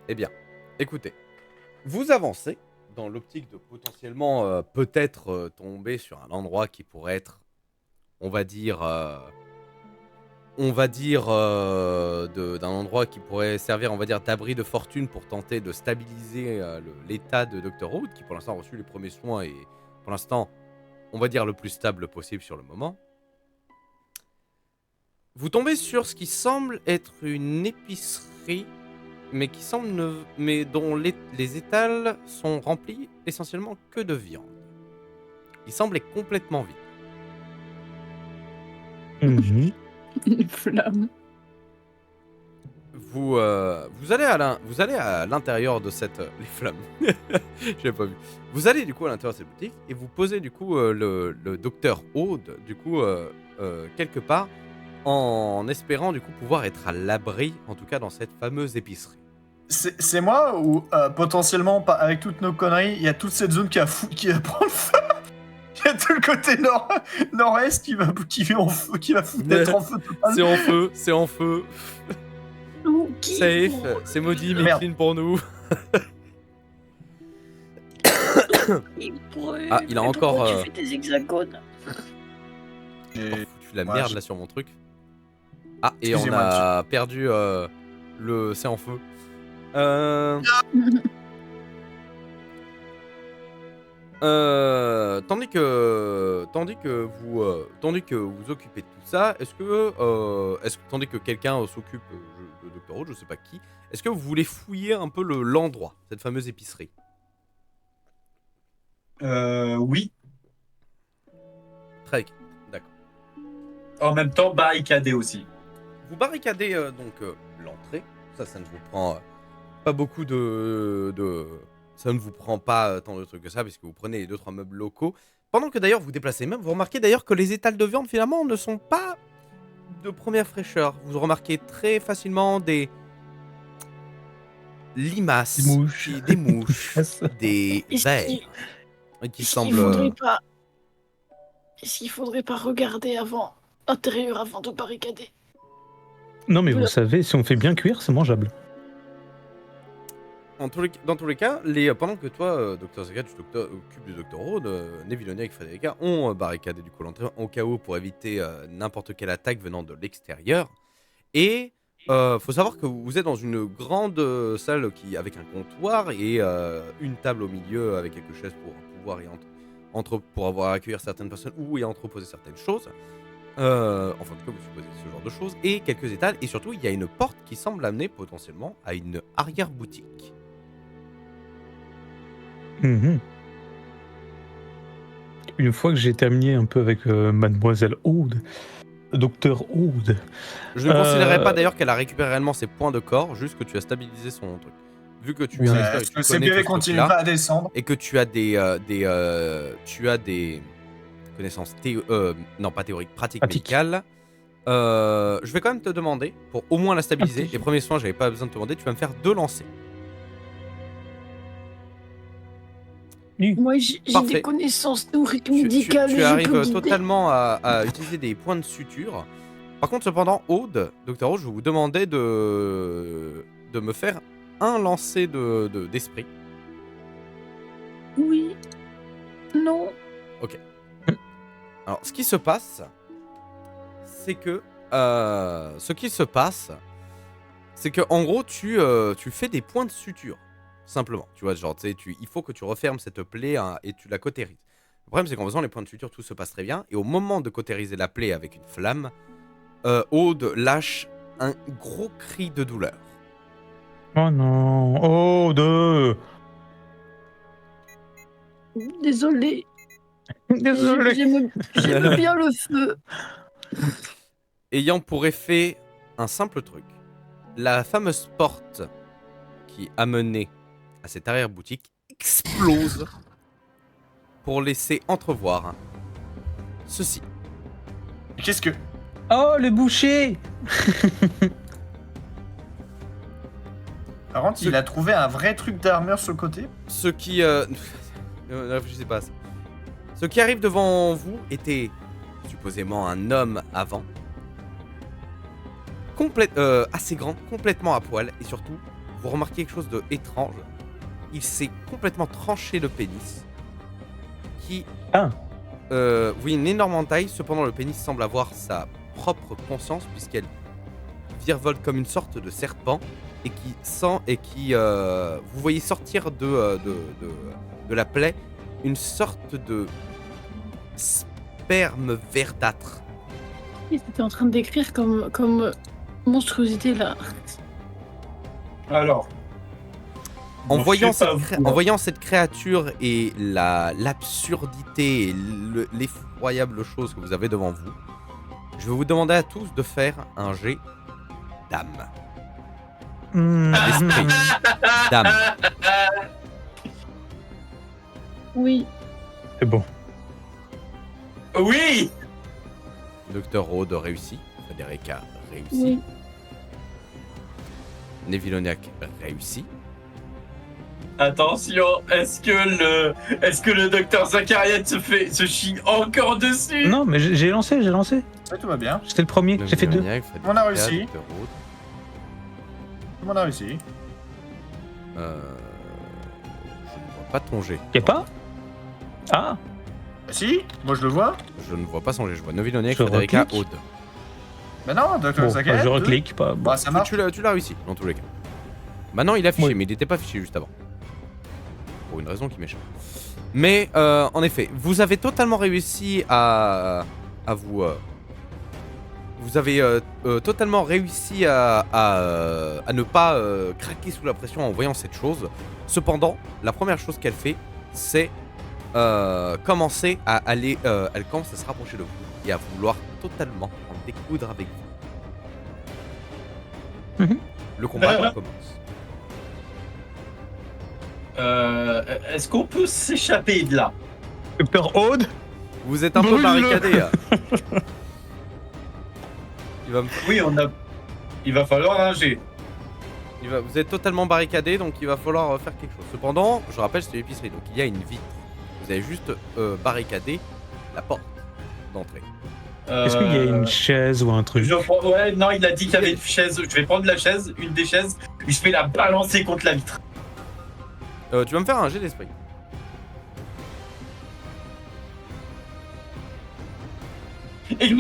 Eh bien, écoutez. Vous avancez dans l'optique de potentiellement peut-être tomber sur un endroit qui pourrait être, on va dire d'un endroit qui pourrait servir, on va dire, d'abri de fortune pour tenter de stabiliser l'état de Dr. Wood, qui pour l'instant a reçu les premiers soins et pour l'instant, on va dire le plus stable possible sur le moment. Vous tombez sur ce qui semble être une épicerie, mais qui semble mais dont les étals sont remplis essentiellement que de viande. Il semble être complètement vide. Mhm. Une flamme. Vous allez à l'intérieur de cette les flammes. J'avais pas vu. Vous allez du coup à l'intérieur de cette boutique et vous posez du coup le docteur Aude du coup quelque part en espérant du coup pouvoir être à l'abri en tout cas dans cette fameuse épicerie. C'est moi ou potentiellement, avec toutes nos conneries, il y a toute cette zone qui va prendre feu. Il y a tout le côté nord-est qui va être en feu total. C'est en feu. Safe, c'est maudit mais Merde. clean pour nous. Ah, il a encore Tu fais des hexagones. Et- foutu la Ouais, merde je- là sur mon truc. Ah, et on Excusez-moi, a perdu le c'est en feu. Tandis que vous occupez de tout ça, tandis que quelqu'un s'occupe de Dr. Who, je sais pas qui, est-ce que vous voulez fouiller un peu l'endroit, cette fameuse épicerie? Oui. Très d'accord. En même temps, barricadé aussi. Vous barricadez l'entrée. Ça ne vous prend pas beaucoup ça ne vous prend pas tant de trucs que ça, puisque vous prenez les 2-3 meubles locaux. Pendant que d'ailleurs vous déplacez même, vous remarquez d'ailleurs que les étals de viande finalement ne sont pas de première fraîcheur. Vous remarquez très facilement des limaces, Des mouches. des mouches, des Est-ce vers qu'il qui est-ce qu'il semblent. faudrait pas... Est-ce qu'il faudrait pas regarder avant, intérieur avant de barricader? Non, mais vous Oula. savez, si on fait bien cuire, c'est mangeable. Dans tous les cas, pendant que toi, Dr. Zaka, tu t'occupes du Dr. Rhodes, Nevilonia et Frederica ont barricadé du coup l'entrée au cas où pour éviter n'importe quelle attaque venant de l'extérieur. Et faut savoir que vous êtes dans une grande salle avec un comptoir et une table au milieu avec quelques chaises pour pouvoir pour avoir à accueillir certaines personnes ou y entreposer certaines choses. Enfin, en tout cas, vous supposez ce genre de choses. Et quelques étals. Et surtout, il y a une porte qui semble amener potentiellement à une arrière-boutique. Mhm. Une fois que j'ai terminé un peu avec Mademoiselle Aude, Docteur Aude. Je ne considérerais pas d'ailleurs qu'elle a récupéré réellement ses points de corps, juste que tu as stabilisé son truc. Vu que tu es un expert et que tu Le connais CBV tout ce continue truc-là, pas à descendre. et que tu as des connaissances non pas théoriques, pratiques Pratique. médicales, je vais quand même te demander, pour au moins la stabiliser, Ok. les premiers soins j'avais pas besoin de te demander, tu vas me faire 2 lancers. Moi, j'ai Parfait. des connaissances théoriques Tu médicales. je peux arrives guider. totalement à utiliser des points de suture. Par contre, cependant, Aude, Dr. Aude, je vais vous demander de me faire un lancer d'esprit. Oui. Non. Alors, ce qui se passe, c'est que en gros, tu fais des points de suture, simplement. Tu vois, genre, tu sais, il faut que tu refermes cette plaie hein, et tu la cautérises. Le problème, c'est qu'en faisant les points de suture, tout se passe très bien. Et au moment de cautériser la plaie avec une flamme, Aude lâche un gros cri de douleur. Oh non, Aude. Désolé. Désolé. J'aime bien le feu. Ayant pour effet un simple truc. La fameuse porte qui a mené à cette arrière-boutique explose pour laisser entrevoir ceci. Qu'est-ce que... Oh, le boucher. Par contre, il a trouvé un vrai truc d'armure sur le côté. Ce qui... ne réfléchissez pas à ça. Ce qui arrive devant vous était supposément un homme avant. Assez grand, complètement à poil. Et surtout, vous remarquez quelque chose d'étrange. Il s'est complètement tranché le pénis. Qui... Ah. Vous voyez une énorme entaille. Cependant, le pénis semble avoir sa propre conscience puisqu'elle virevolte comme une sorte de serpent. Et vous voyez sortir de la plaie une sorte de sperme verdâtre. Il était en train de décrire comme monstruosité là. Alors. En bon, voyant, je sais pas vous, en voyant cette créature et l'absurdité et l'effroyable chose que vous avez devant vous, je vais vous demander à tous de faire un jet d'âme. D'esprit. D'âme. Oui. C'est bon. Oui. Dr. Rhodes réussit. Frederica réussit. Oui. Neviloniac réussit. Attention, est-ce que le docteur Zacharias se chie encore dessus? Non, mais j'ai lancé. Ça, tout va bien. J'étais le premier, j'ai fait 2. Neviloniac, Frederica, On a réussi. Dr. Rhodes. Tout le monde a réussi. Je ne vois pas ton jet. Y'a pas? Ah. Bah si, moi je le vois. Je ne vois pas son jet. Je vois Neviloniac, Je Frederica, reclique. Aude. Bah non, Dr. Bon, Zacharias. je reclique pas. Bon. Bah ça marche. Tu l'as réussi dans tous les cas. Maintenant il est affiché, Oui. mais il n'était pas affiché juste avant. Pour une raison qui m'échappe. Mais en effet, vous avez totalement réussi à vous. Vous avez totalement réussi à ne pas craquer sous la pression en voyant cette chose. Cependant, la première chose qu'elle fait, c'est commencer à aller. Elle commence à se rapprocher de vous et à vouloir totalement en découdre avec vous. Mhm. Le combat commence. Est-ce qu'on peut s'échapper de là? Docteur Aude. Vous êtes un peu Brûle-le. barricadé. Il va me- Oui, il va falloir un G. Vous êtes totalement barricadé, donc il va falloir faire quelque chose. Cependant, je rappelle, c'est l'épicerie, donc il y a une vitre. Vous avez juste barricadé la porte d'entrée. Est-ce qu'il y a une chaise ou un truc? Ouais, non, il a dit qu'il y avait une chaise. Je vais prendre la chaise, une des chaises, et je vais la balancer contre la vitre. Tu vas me faire un jet d'esprit. Et...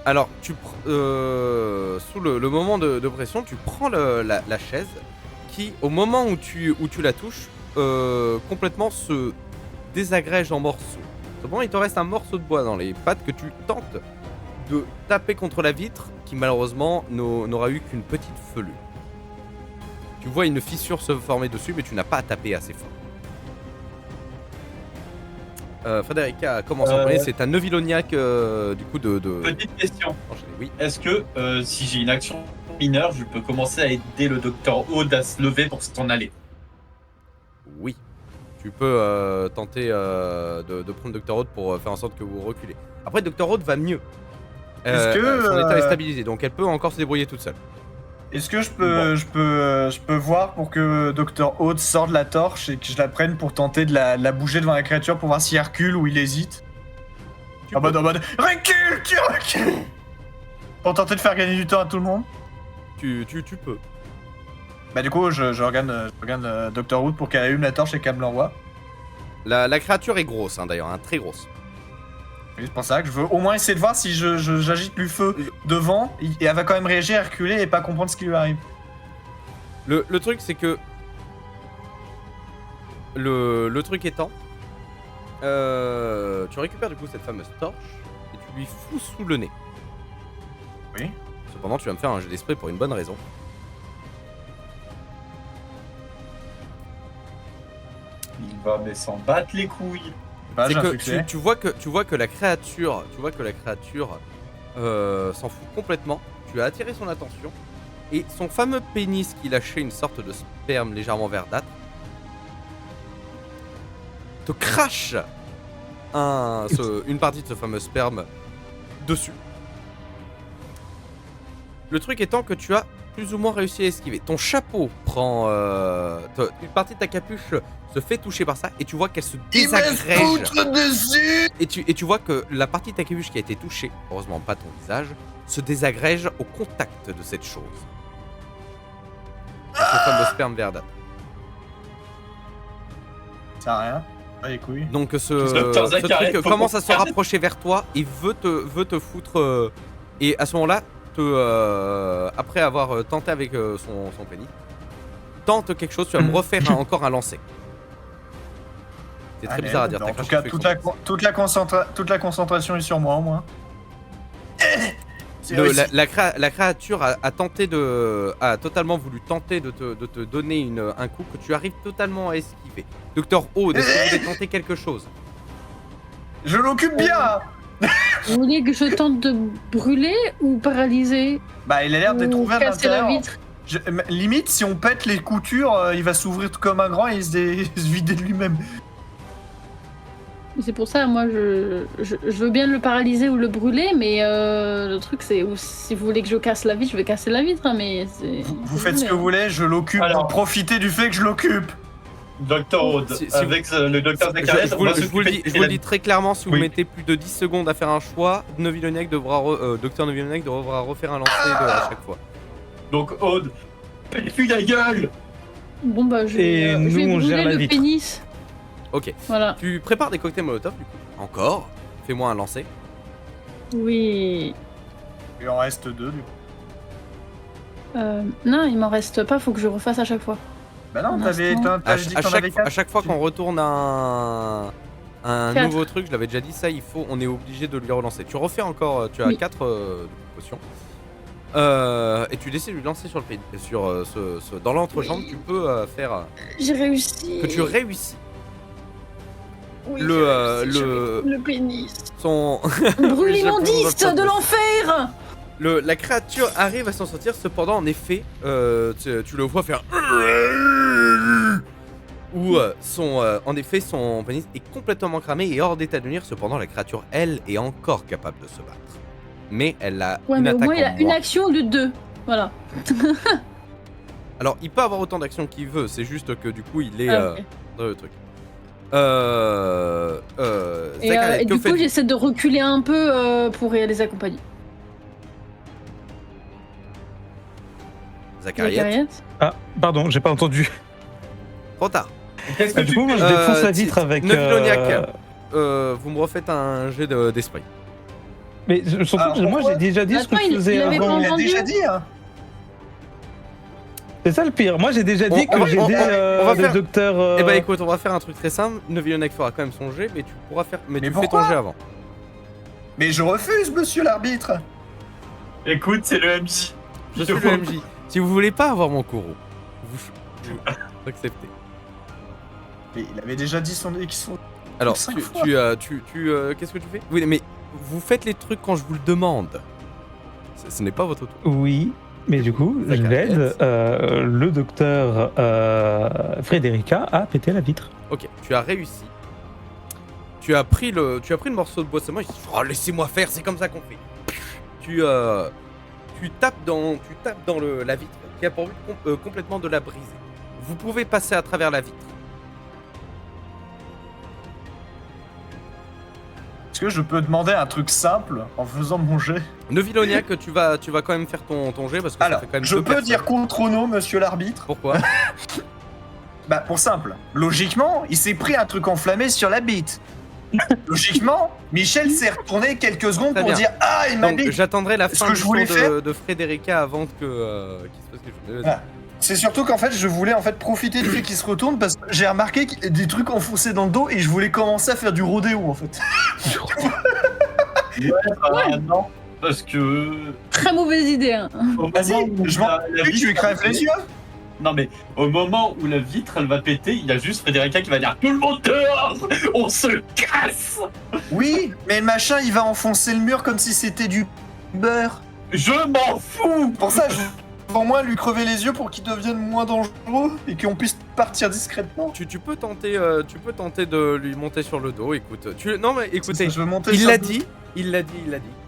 Alors, sous le moment de pression, tu prends la chaise qui, au moment où tu la touches, complètement se désagrège en morceaux. Cependant, il te reste un morceau de bois dans les pattes que tu tentes de taper contre la vitre qui, malheureusement, n'aura eu qu'une petite felure. Tu vois une fissure se former dessus, mais tu n'as pas à taper assez fort. Frédérica commence en premier, c'est à Neuvilloniac du coup de... Petite question. Oui. Est-ce que si j'ai une action mineure, je peux commencer à aider le docteur Aude à se lever pour s'en aller? Oui. Tu peux tenter de prendre Dr. Aude pour faire en sorte que vous reculez. Après, Dr. Aude va mieux. Est-ce que son état est stabilisé, donc elle peut encore se débrouiller toute seule. Est-ce que je peux voir pour que Dr. Aude sorte la torche et que je la prenne pour tenter de la bouger devant la créature pour voir s'il recule ou il hésite? En mode, recule, tu recules! Pour tenter de faire gagner du temps à tout le monde? Tu peux. Bah du coup, je regarde Dr. Aude pour qu'elle allume la torche et qu'elle me l'envoie. La créature est grosse, hein, d'ailleurs, hein, très grosse. Oui, c'est pour ça que je veux au moins essayer de voir si j'agite du feu devant et elle va quand même réagir, reculer et pas comprendre ce qui lui arrive. Le truc, c'est que... Le truc étant... tu récupères du coup cette fameuse torche et tu lui fous sous le nez. Oui. Cependant, tu vas me faire un jet d'esprit pour une bonne raison. Il va mais s'en battre les couilles. Bah, C'est j'ai un que succès. tu vois que la créature, s'en fout complètement. Tu as attiré son attention et son fameux pénis qui lâchait une sorte de sperme légèrement verdâtre te crache une partie de ce fameux sperme dessus. Le truc étant que tu as plus ou moins réussi à esquiver. Ton chapeau prend une partie de ta capuche se fait toucher par ça et tu vois qu'elle se désagrège. Dessus. Et tu vois que la partie de ta capuche qui a été touchée, heureusement pas ton visage, se désagrège au contact de cette chose. Ce fameux sperme verdâtre. Ça sert à rien. Ah les couilles. Donc Docteur ce Zachary, truc faut commence à qu'on se fasse- rapprocher vers toi et veut te foutre. Et à ce moment-là, après avoir tenté avec son pénis, tente quelque chose, tu vas me refaire encore un lancer. C'est très bizarre à dire. En t'as tout craché cas, dessus avec toute la concentration est sur moi au moins. La créature a totalement voulu tenter de te donner un coup que tu arrives totalement à esquiver. Docteur Aude, est-ce que vous voulez tenter quelque chose? Je l'occupe bien. Vous voulez que je tente de brûler ou paralyser? Bah il a l'air d'être ou ouvert de casser la l'intérieur. vitre? Limite, si on pète les coutures, il va s'ouvrir tout comme un grand et se vider de lui-même. C'est pour ça, moi, je veux bien le paralyser ou le brûler, mais le truc, c'est si vous voulez que je casse la vitre, je vais casser la vitre, hein, mais c'est... Vous faites ce que vous voulez, je l'occupe. Alors- Profitez du fait que je l'occupe. Docteur Aude, Si- si avec le docteur Zachary, Je vous le dis très clairement, si vous Oui. mettez plus de 10 secondes à faire un choix, Docteur Neuvilloniac devra refaire un lancer à chaque fois. Donc Aude, pète-lui la gueule. Bon, bah, je Et vais, nous, je vais on brûler gère la le vitre. pénis. Ok. Voilà. Tu prépares des cocktails Molotov du coup. Encore. Fais-moi un lancer. Oui. Il en reste 2 du coup. Non, il m'en reste pas, faut que je refasse à chaque fois. Bah non, Un t'avais instant. dit que t'en avais 4. À chaque fois qu'on retourne un Quatre. nouveau truc, je l'avais déjà dit, ça on est obligé de lui relancer. Tu refais encore, tu as Oui. 4 potions. Et tu décides de lui lancer sur le pied. Dans l'entrejambe, Oui. tu peux faire J'ai réussi. que tu réussis. Oui, le, j'ai réussi, le- le pénis. Son Brûle Je immondiste peux vous de le l'enfer. la créature arrive à s'en sortir. Cependant, en effet, tu le vois faire où en effet son pénis est complètement cramé et hors d'état de nuire. Cependant, la créature, elle, est encore capable de se battre. mais elle a Ouais, une mais au attaque moins il en a une moins. action au lieu de 2. Voilà. Alors, il peut avoir autant d'actions qu'il veut, c'est juste que du coup, il est Ok. dans le truc. Et, Zacharias, et que du coup, faites-vous? j'essaie de reculer un peu pour les accompagner. Zacharias, Zacharias. Ah, pardon, j'ai pas entendu. trop tard. Qu'est-ce que Du tu coup, moi, je fais défonce la vitre avec. Neuvilloniac. Vous me refaites un jet d'esprit. Mais surtout Alors, que moi, pourquoi j'ai déjà dit ce que Attends, je il faisais avait avant. pas Il a entendu. déjà dit, hein. C'est ça le pire. Moi, j'ai déjà dit que j'aidais on va le faire- docteur. Eh bah écoute, on va faire un truc très simple. Neuvilloniac fera quand même son jet, mais tu pourras faire. Mais Mais tu fais ton pourquoi jet avant. Mais je refuse, monsieur l'arbitre. Écoute, c'est le MJ. Je suis le MJ. Si vous voulez pas avoir mon courroux, vous acceptez. Mais il avait déjà dit son... Alors, 5 tu, fois. qu'est-ce que tu fais? Oui, mais vous faites les trucs quand je vous le demande. Ce n'est pas votre tour. Oui, mais du coup, je Zacharias. l'aide le docteur Frédérica à péter la vitre. Ok, tu as réussi. Tu as pris le morceau de bois seulement. Il dit, oh, laissez-moi faire, c'est comme ça qu'on fait. Tu tapes dans la vitre qui a pour but complètement de la briser. Vous pouvez passer à travers la vitre. Est-ce que je peux demander un truc simple en faisant mon jet? Neuvilloniac, tu vas quand même faire ton jet parce que Alors, ça fait quand même je deux peux personnes. dire contre nous, monsieur l'arbitre? Pourquoi? Bah, pour simple. Logiquement, il s'est pris un truc enflammé sur la bite. Logiquement, Michel s'est retourné quelques secondes Très pour bien. dire ah, il m'a Donc bite. j'attendrai la Ce fin que du je tour voulais faire- de Frédérica avant que qu'il se passe quelque chose. Ah. C'est surtout qu'en fait, je voulais en fait profiter du fait qu'il se retourne parce que j'ai remarqué qu'il y a des trucs enfoncés dans le dos et je voulais commencer à faire du rodéo en fait. Non, parce que. Très mauvaise idée. Hein. Au Vas-y, moment où je m'en la fous que tu lui vitre- crèves les yeux. Non mais au moment où la vitre elle va péter, il y a juste Frédérica qui va dire tout le monde dehors, on se casse. Oui, mais le machin il va enfoncer le mur comme si c'était du beurre. Je m'en fous. Pour ça, je vais au moins lui crever les yeux pour qu'il devienne moins dangereux et qu'on puisse partir discrètement. Tu peux tenter de lui monter sur le dos. Écoute, non mais écoutez, je veux monter il sur l'a le dos. dit.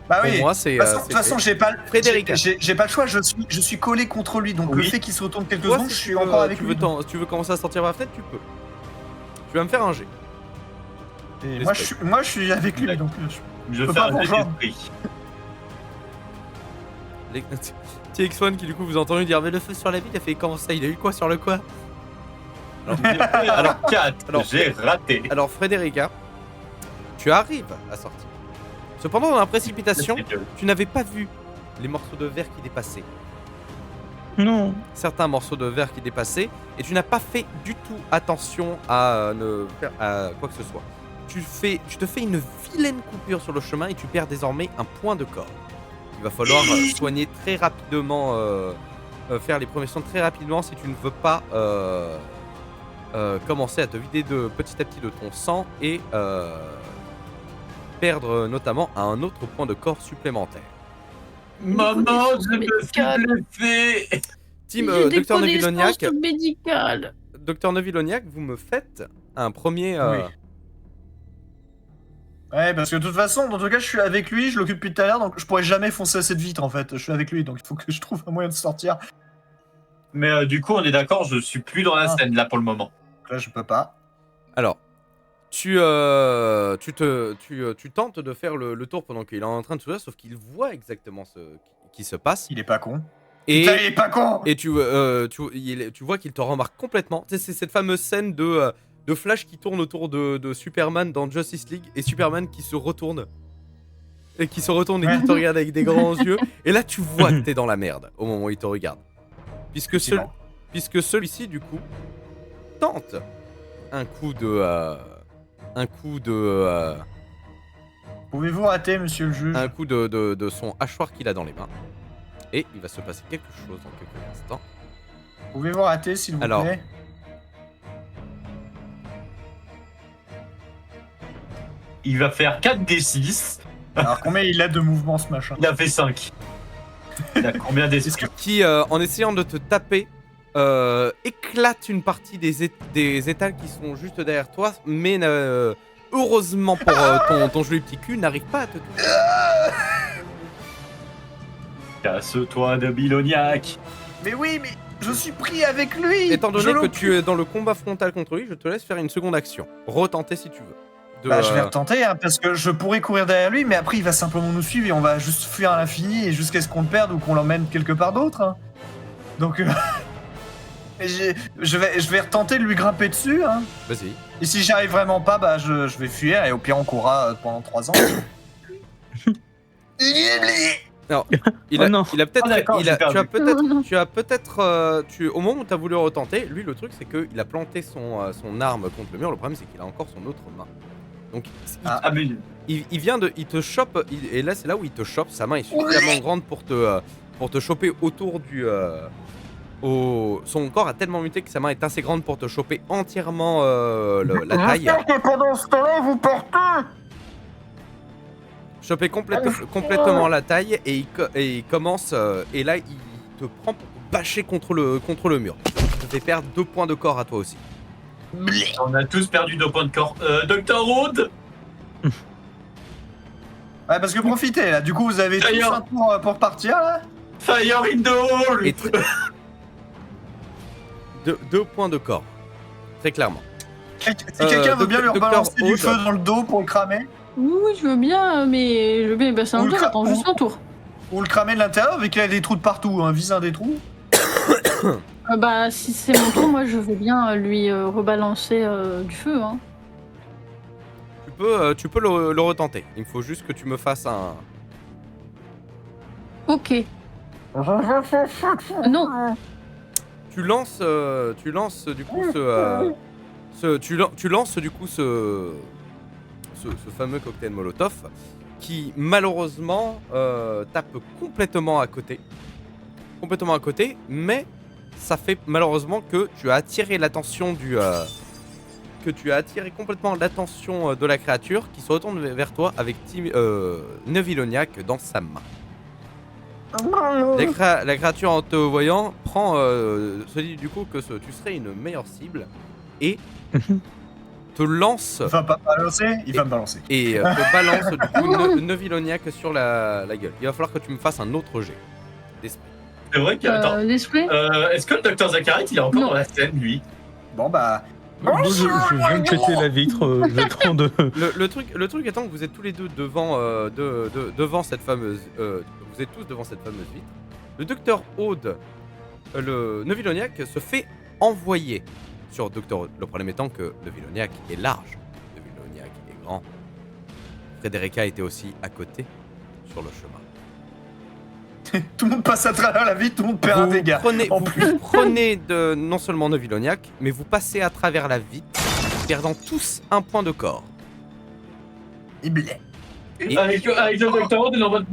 Bah Pour oui. moi, c'est. De toute façon, j'ai pas, Frédérica. j'ai pas le choix. Je suis collé contre lui, donc Oui. le fait qu'il se retourne quelques Toi, secondes, si je tu suis veux, encore avec tu lui. veux tu veux commencer à sortir par la fenêtre, tu peux. Tu vas me faire un jet. Et moi, je suis avec lui, donc. Je peux fais pas un vous jet rejoindre. d'esprit. TX1 qui du coup vous entendez dire mais le feu sur la ville, il a fait comment ça? Il a eu quoi sur le quoi? Alors 4, alors, j'ai raté. Alors Frédérica, tu arrives à sortir. Cependant dans la précipitation, tu n'avais pas vu les morceaux de verre qui dépassaient. Non. Certains morceaux de verre qui dépassaient et tu n'as pas fait du tout attention à ne faire à quoi que ce soit. Tu te fais une vilaine coupure sur le chemin et tu perds désormais un point de corps. Il va falloir soigner très rapidement, faire les premiers soins très rapidement si tu ne veux pas commencer à te vider petit à petit de ton sang et perdre notamment un autre point de corps supplémentaire. Maman, je me suis blessé. Team J'ai des Dr Neuvilloniac, connaissances médicales. Dr Neuvilloniac, vous me faites un premier. Oui. Ouais, parce que de toute façon, dans tout cas, je suis avec lui, je l'occupe depuis tout à l'heure, donc je pourrais jamais foncer assez vite en fait. Je suis avec lui, donc il faut que je trouve un moyen de sortir. Mais du coup, on est d'accord, je suis plus dans la Ah. scène là pour le moment. Donc là, je peux pas. Alors, tu tentes de faire le tour pendant qu'il est en train de se sauf qu'il voit exactement ce qui se passe. Il est pas con. Et, Putain, il est pas con. et tu vois qu'il te remarque complètement. Tu sais, c'est cette fameuse scène de Flash qui tourne autour de Superman dans Justice League et Superman qui se retourne. Et qui se retourne et qui te regarde avec des grands yeux. Et là, tu vois que t'es dans la merde au moment où il te regarde. Puisque celui-ci, du coup, tente un coup de. Pouvez-vous rater, monsieur le juge? Un coup de son hachoir qu'il a dans les mains. Et il va se passer quelque chose dans quelques instants. Pouvez-vous rater, s'il vous Alors. plaît? Il va faire 4d6. Alors, combien il a de mouvement, ce machin? Il a fait 5. Il a combien d'esprits? Qui, en essayant de te taper, éclate une partie des étals qui sont juste derrière toi, mais heureusement pour ton joli petit cul, n'arrive pas à te toucher. Casse-toi de Biloniac. Mais oui, mais je suis pris avec lui. Étant donné que tu es dans le combat frontal contre lui, je te laisse faire une seconde action. Retenter si tu veux. Bah, je vais retenter, hein, parce que je pourrais courir derrière lui, mais après il va simplement nous suivre et on va juste fuir à l'infini et jusqu'à ce qu'on le perde ou qu'on l'emmène quelque part d'autre. Hein. Donc, je vais retenter de lui grimper dessus. Hein. Vas-y. Et si j'y arrive vraiment pas, bah je vais fuir et au pire on courra pendant 3 ans. Alors, il a peut-être, d'accord, tu as peut-être, au moment où tu as voulu retenter, lui le truc c'est qu'il a planté son arme contre le mur. Le problème c'est qu'il a encore son autre main. Donc il te chope et là c'est là où il te chope. Sa main est suffisamment grande pour te choper autour du son corps a tellement muté que sa main est assez grande pour te choper entièrement la taille. Pendant ce temps-là, vous partez. Choper complètement la taille et il commence et là il te prend pour te bâcher contre le mur. Ça te fait perdre 2 points de corps à toi aussi. On a tous perdu 2 points de corps. Dr. Road. Ouais, parce que profitez là, du coup vous avez tous un tour pour partir là. Fire in the hole. Et 2 points de corps. Très clairement. Si quelqu'un veut bien lui rebalancer du feu dans le dos pour le cramer. Oui, je veux bien, mais c'est un tour, attends, juste un tour. Ou le cramer de l'intérieur, vu qu'il a des trous de partout, hein, vise un des trous. Bah, si c'est mon tour, moi je veux bien lui rebalancer du feu. Hein. Tu peux le retenter. Il me faut juste que tu me fasses un. Ok. Non. Tu lances du coup ce fameux cocktail Molotov qui malheureusement tape complètement à côté, mais ça fait malheureusement que tu as attiré l'attention complètement l'attention de la créature qui se retourne vers toi avec Neviloniac dans sa main. La créature en te voyant se dit du coup que tu serais une meilleure cible et te lance. Il va pas balancer, il va me balancer. Et te balance du coup Neviloniac sur la gueule. Il va falloir que tu me fasses un autre jet d'esprit. C'est vrai que. Attends. Est-ce que le docteur Zachary il est encore dans la scène lui? Bon bah. Je viens de péter la vitre, j'ai trop de. Le truc étant que vous êtes tous les deux devant cette fameuse. Vous êtes tous devant cette fameuse vitre. Le docteur Aude, le Neviloniac, se fait envoyer sur Docteur Aude. Le problème étant que Neviloniac est large, Neviloniac est grand. Frédérica était aussi à côté, sur le chemin. Tout le monde passe à travers la vitre, tout le monde perd un dégât. Vous prenez non seulement Neviloniac, mais vous passez à travers la vitre, perdant tous un point de corps. Avec le docteur Aude, il est en mode.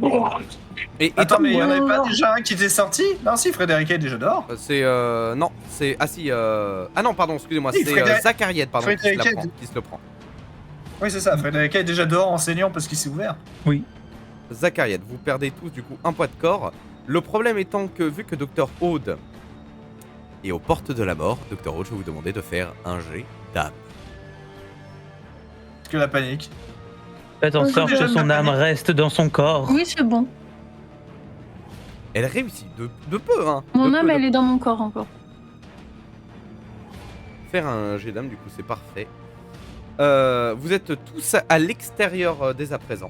Attends, mais il y en avait pas déjà un qui était sorti? Non, si, Frédérica est déjà dehors. Non, c'est. Ah si, ah non, pardon, excusez-moi, si, c'est Zachariette, pardon, qui se le prend. Oui, c'est ça, Frédérica est déjà dehors enseignant parce qu'il s'est ouvert. Oui. Zachariette, vous perdez tous du coup un point de corps. Le problème étant que, vu que Dr. Aude est aux portes de la mort, Dr. Aude, je vais vous demander de faire un jet d'âme. Parce que la panique. Faites en sorte que son âme reste dans son corps. Oui, c'est bon. Elle réussit de peu, hein. Mon âme, elle est dans mon corps encore. Faire un jet d'âme, du coup, c'est parfait. Vous êtes tous à l'extérieur dès à présent.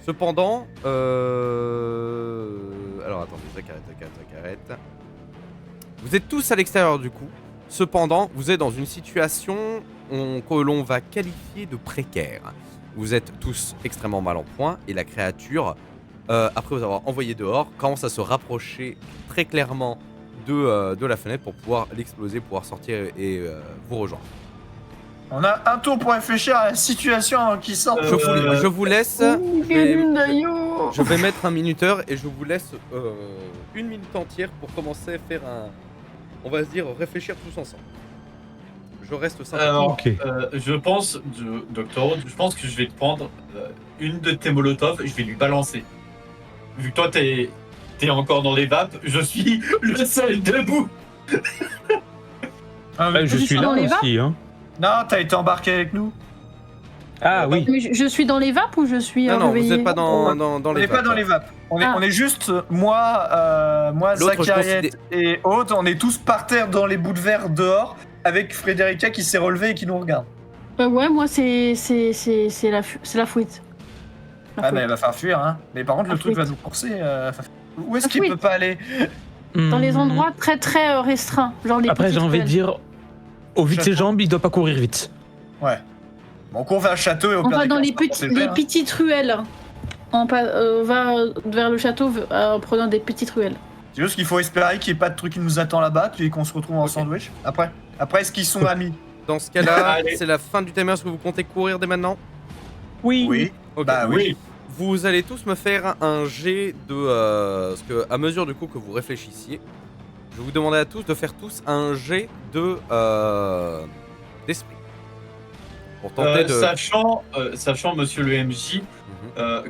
Cependant, alors attendez, Zachariette. Vous êtes tous à l'extérieur du coup. Cependant, vous êtes dans une situation que l'on va qualifier de précaire. Vous êtes tous extrêmement mal en point et la créature, après vous avoir envoyé dehors, commence à se rapprocher très clairement de la fenêtre pour pouvoir l'exploser, pouvoir sortir et vous rejoindre. On a un tour pour réfléchir à la situation qui sort. Je vous laisse. Je vais mettre un minuteur et je vous laisse 1 minute entière pour commencer à faire on va se dire, réfléchir tous ensemble. Je reste simplement. Okay. Je pense, Docteur Aude, je pense que je vais te prendre une de tes molotovs et je vais lui balancer. Vu que toi t'es encore dans les vapes, je suis le seul debout. Je suis là aussi, hein. Non, t'as été embarqué avec nous. Ah oui. Mais je suis dans les vapes ou je suis Non, vous réveillée n'êtes pas dans les On n'est pas vapes. dans les vapes. On est juste, moi, L'autre, je Zachariette et Aude, on est tous par terre dans les bouts de verre dehors, avec Frédérica qui s'est relevée et qui nous regarde. Ouais, moi c'est la fuite. Ah, mais elle va faire fuir, hein. Mais par contre, le truc va nous courser. Où est-ce qu'il fuite. peut pas aller? Dans les endroits très très restreints, genre les Après, j'ai envie de dire, au vu de ses Château. jambes, il doit pas courir vite. Ouais. Bon, on court vers le château et au On pire va des dans cas, les, on se fait le faire, hein. petites ruelles. On va vers le château en prenant des petites ruelles. C'est juste qu'il faut espérer qu'il n'y ait pas de truc qui nous attend là-bas, puis qu'on se retrouve en sandwich. Après, est-ce qu'ils sont amis? Dans ce cas-là, Allez. c'est la fin du timer. Est-ce que vous comptez courir dès maintenant? Oui. Ok. Bah oui. Vous allez tous me faire un jet de... parce que à mesure du coup que vous réfléchissiez, je vais vous demander à tous de faire tous un jet de... d'esprit. Pour tenter de... Sachant, monsieur le MJ,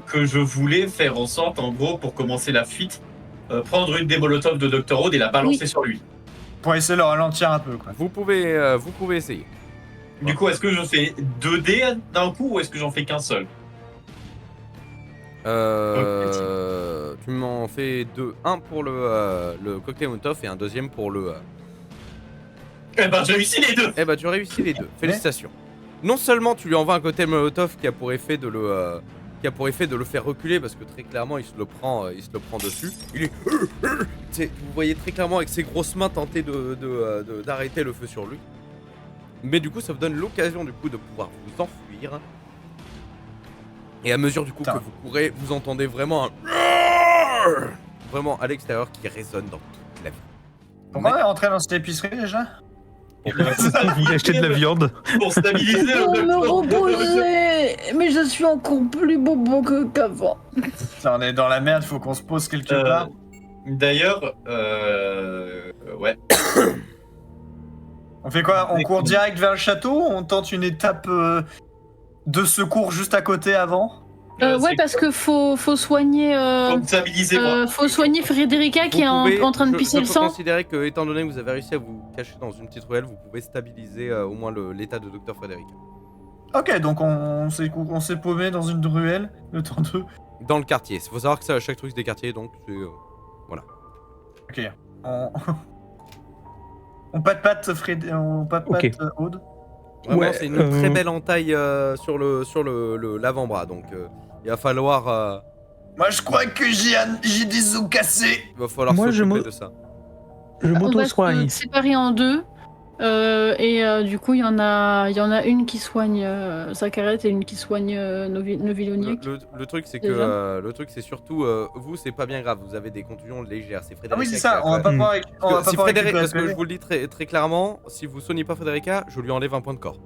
que je voulais faire en sorte, en gros, pour commencer la fuite, prendre une des molotovs de Dr. Oud et la balancer sur lui. Pour essayer de le ralentir un peu, quoi. Vous pouvez essayer. Du coup, est-ce que je fais 2 dés d'un coup ou est-ce que j'en fais qu'un seul? Tu m'en fais deux. Un pour le cocktail Molotov et un deuxième pour le... Eh ben, j'ai réussi les deux. Eh bah tu réussis les deux. Félicitations. Non seulement tu lui envoies un cocktail Molotov qui a pour effet de le... faire reculer parce que très clairement il se le prend dessus. Il est... Vous voyez très clairement avec ses grosses mains tenter d'arrêter le feu sur lui. Mais du coup ça vous donne l'occasion du coup de pouvoir vous enfuir. Et à mesure du coup que vous courez, vous entendez vraiment un... vraiment à l'extérieur qui résonne dans toute la ville. Pourquoi on est rentré dans cette épicerie déjà? Il achetait de la viande. Pour stabiliser le Pour me Dr. Oud. reposer. Mais je suis encore plus bobo qu'avant. Putain, on est dans la merde, faut qu'on se pose quelque part. D'ailleurs, ouais. On fait quoi? On court direct vers le château? On tente une étape de secours juste à côté avant? Ouais, parce que faut soigner. Faut me stabiliser, moi. Faut soigner Frédérica qui est en train de pisser le Je sang. peux considérer que, étant donné que vous avez réussi à vous cacher dans une petite ruelle, vous pouvez stabiliser au moins l'état de Dr. Frédérica. Ok, donc on s'est paumé dans une ruelle, le temps de... Dans le quartier. Il faut savoir que c'est à chaque truc des quartiers, donc c'est... Ok. On patte Aude. Vraiment, Ouais, c'est une très belle entaille sur l'avant-bras, donc il va falloir... Moi je crois que j'ai des os cassés. il va falloir Moi, s'occuper de ça. Je On va m'auto-soigne. se séparer en deux. Du coup, il y en a une qui soigne Zacharet et une qui soigne Noviloniak. Le truc, c'est que... Déjà. le truc, c'est surtout... vous, c'est pas bien grave. Vous avez des contusions légères. C'est Frédérica Ah oui, c'est qui ça, a- on va pas pouvoir on va pas Si pouvoir Frédéric, récupérer parce que le je vous le dis très, très clairement, si vous soignez pas Frédérica, je lui enlève un point de corps.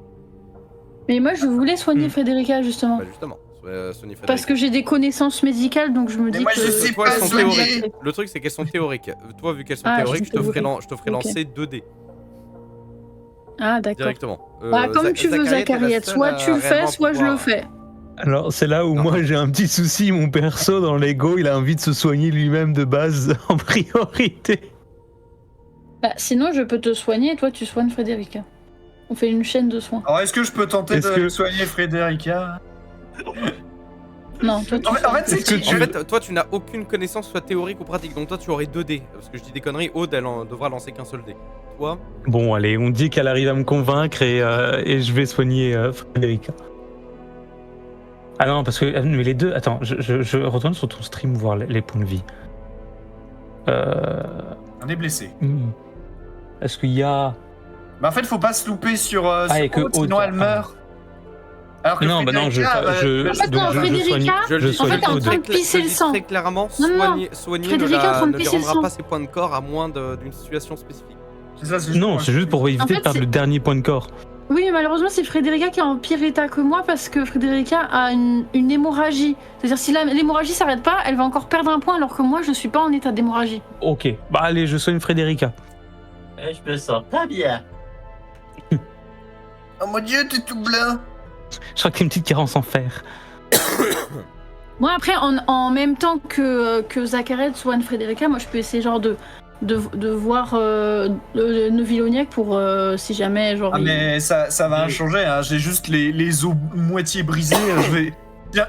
Mais moi, je voulais soigner Frédérica, justement. Bah justement, soignez Frédérica. Parce que j'ai des connaissances médicales, donc je me Mais dis moi, que... je sais Toi, pas elles sont soigner. théoriques. Le truc, c'est qu'elles sont théoriques. Toi, vu qu'elles sont Ah, théoriques, je te ferai, théoriques. je te ferai Ok. lancer 2 dés Ah, d'accord. directement. Bah, comme tu veux, Zachariette. Soit tu le fais, soit je le fais. Alors, c'est là où Non. moi j'ai un petit souci. Mon perso dans Lego, il a envie de se soigner lui-même de base en priorité. Bah, sinon, je peux te soigner et toi, tu soignes Frédérica. On fait une chaîne de soins. Alors est-ce que je peux tenter Est-ce de que- soigner Frédérica? Non, toi, tu En fait, c'est Est-ce que qui En fait, toi, tu n'as aucune connaissance, soit théorique ou pratique. Donc, toi, tu aurais 2 dés. Parce que je dis des conneries, Aude, elle devra lancer qu'un seul dé. Toi, Bon, allez, on dit qu'elle arrive à me convaincre et je vais soigner Frédérica. Ah non, parce que mais les deux. Attends, je retourne sur ton stream voir les points de vie. On est blessé. Est-ce qu'il y a. Bah en fait, faut pas se louper sur et que Aude, sinon Aude- elle meurt. Alors que Non, bah non, Frédérica, En fait, non, Frédérica, je le dis, en fait, je le en dis train de pisser le je dis sang. très clairement, Non, non, soigner Frédérica est en train de ne lui pisser le rendra sang. pas ses points de corps à moins d'une situation spécifique. C'est ça, c'est Non, c'est juste pour éviter En fait, de perdre c'est- le dernier point de corps. Oui, mais malheureusement, c'est Frédérica qui est en pire état que moi parce que Frédérica a une hémorragie. C'est-à-dire, si l'hémorragie s'arrête pas, elle va encore perdre un point alors que moi, je suis pas en état d'hémorragie. Ok, bah allez, je soigne Frédérica. Je me sens pas bien. Oh mon dieu, t'es tout blanc. Je crois qu'il y a une petite carence en fer. Moi, après, en même temps que Zacharet soigne Frédérica, moi, je peux essayer genre de de voir Neuvilloniac pour si jamais genre. Ah mais ça va changer, hein. J'ai juste les os moitié brisés.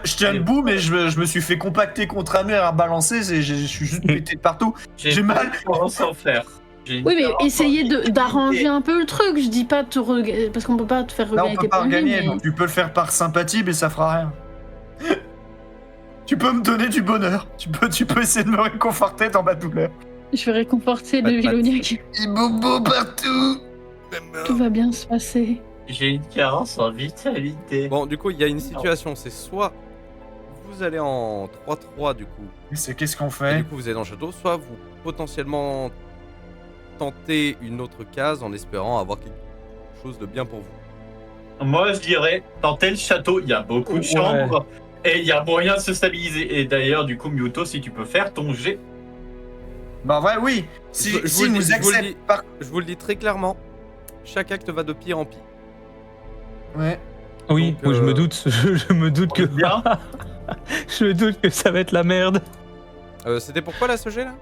Je tiens debout, mais je me suis fait compacter contre un mur à balancer. Je suis juste pété de partout. J'ai mal. Sans faire. Oui, mais essayez d'arranger un peu le truc. Je dis pas parce qu'on peut pas te faire Là, regagner on peut tes pas points de vie, regagner, mais- donc tu peux le faire par sympathie, mais ça fera rien. Tu peux me donner du bonheur. Tu peux essayer de me réconforter dans ma douleur. Je vais réconforter Pas de Neuvilloniac. Il bobo partout. Tout va bien se passer. J'ai une carence en vitalité. Bon, du coup, il y a une situation, c'est soit vous allez en 3-3 du coup, Qu'est-ce qu'on et fait? du coup vous allez dans le château, soit vous potentiellement tentez une autre case en espérant avoir quelque chose de bien pour vous. Moi, je dirais, dans tel château, il y a beaucoup de Ouais. chambres et il y a moyen de se stabiliser. Et d'ailleurs, du coup, Myuto, si tu peux faire ton jet. Bah ouais, oui. Si Je vous si le dis- nous je vous le accepte dis. par... Je vous le dis très clairement, chaque acte va de pire en pire. Ouais. Oui, Donc, je me doute. Je me doute que. Bien. Je me doute que ça va être la merde. C'était pourquoi là ce jet là?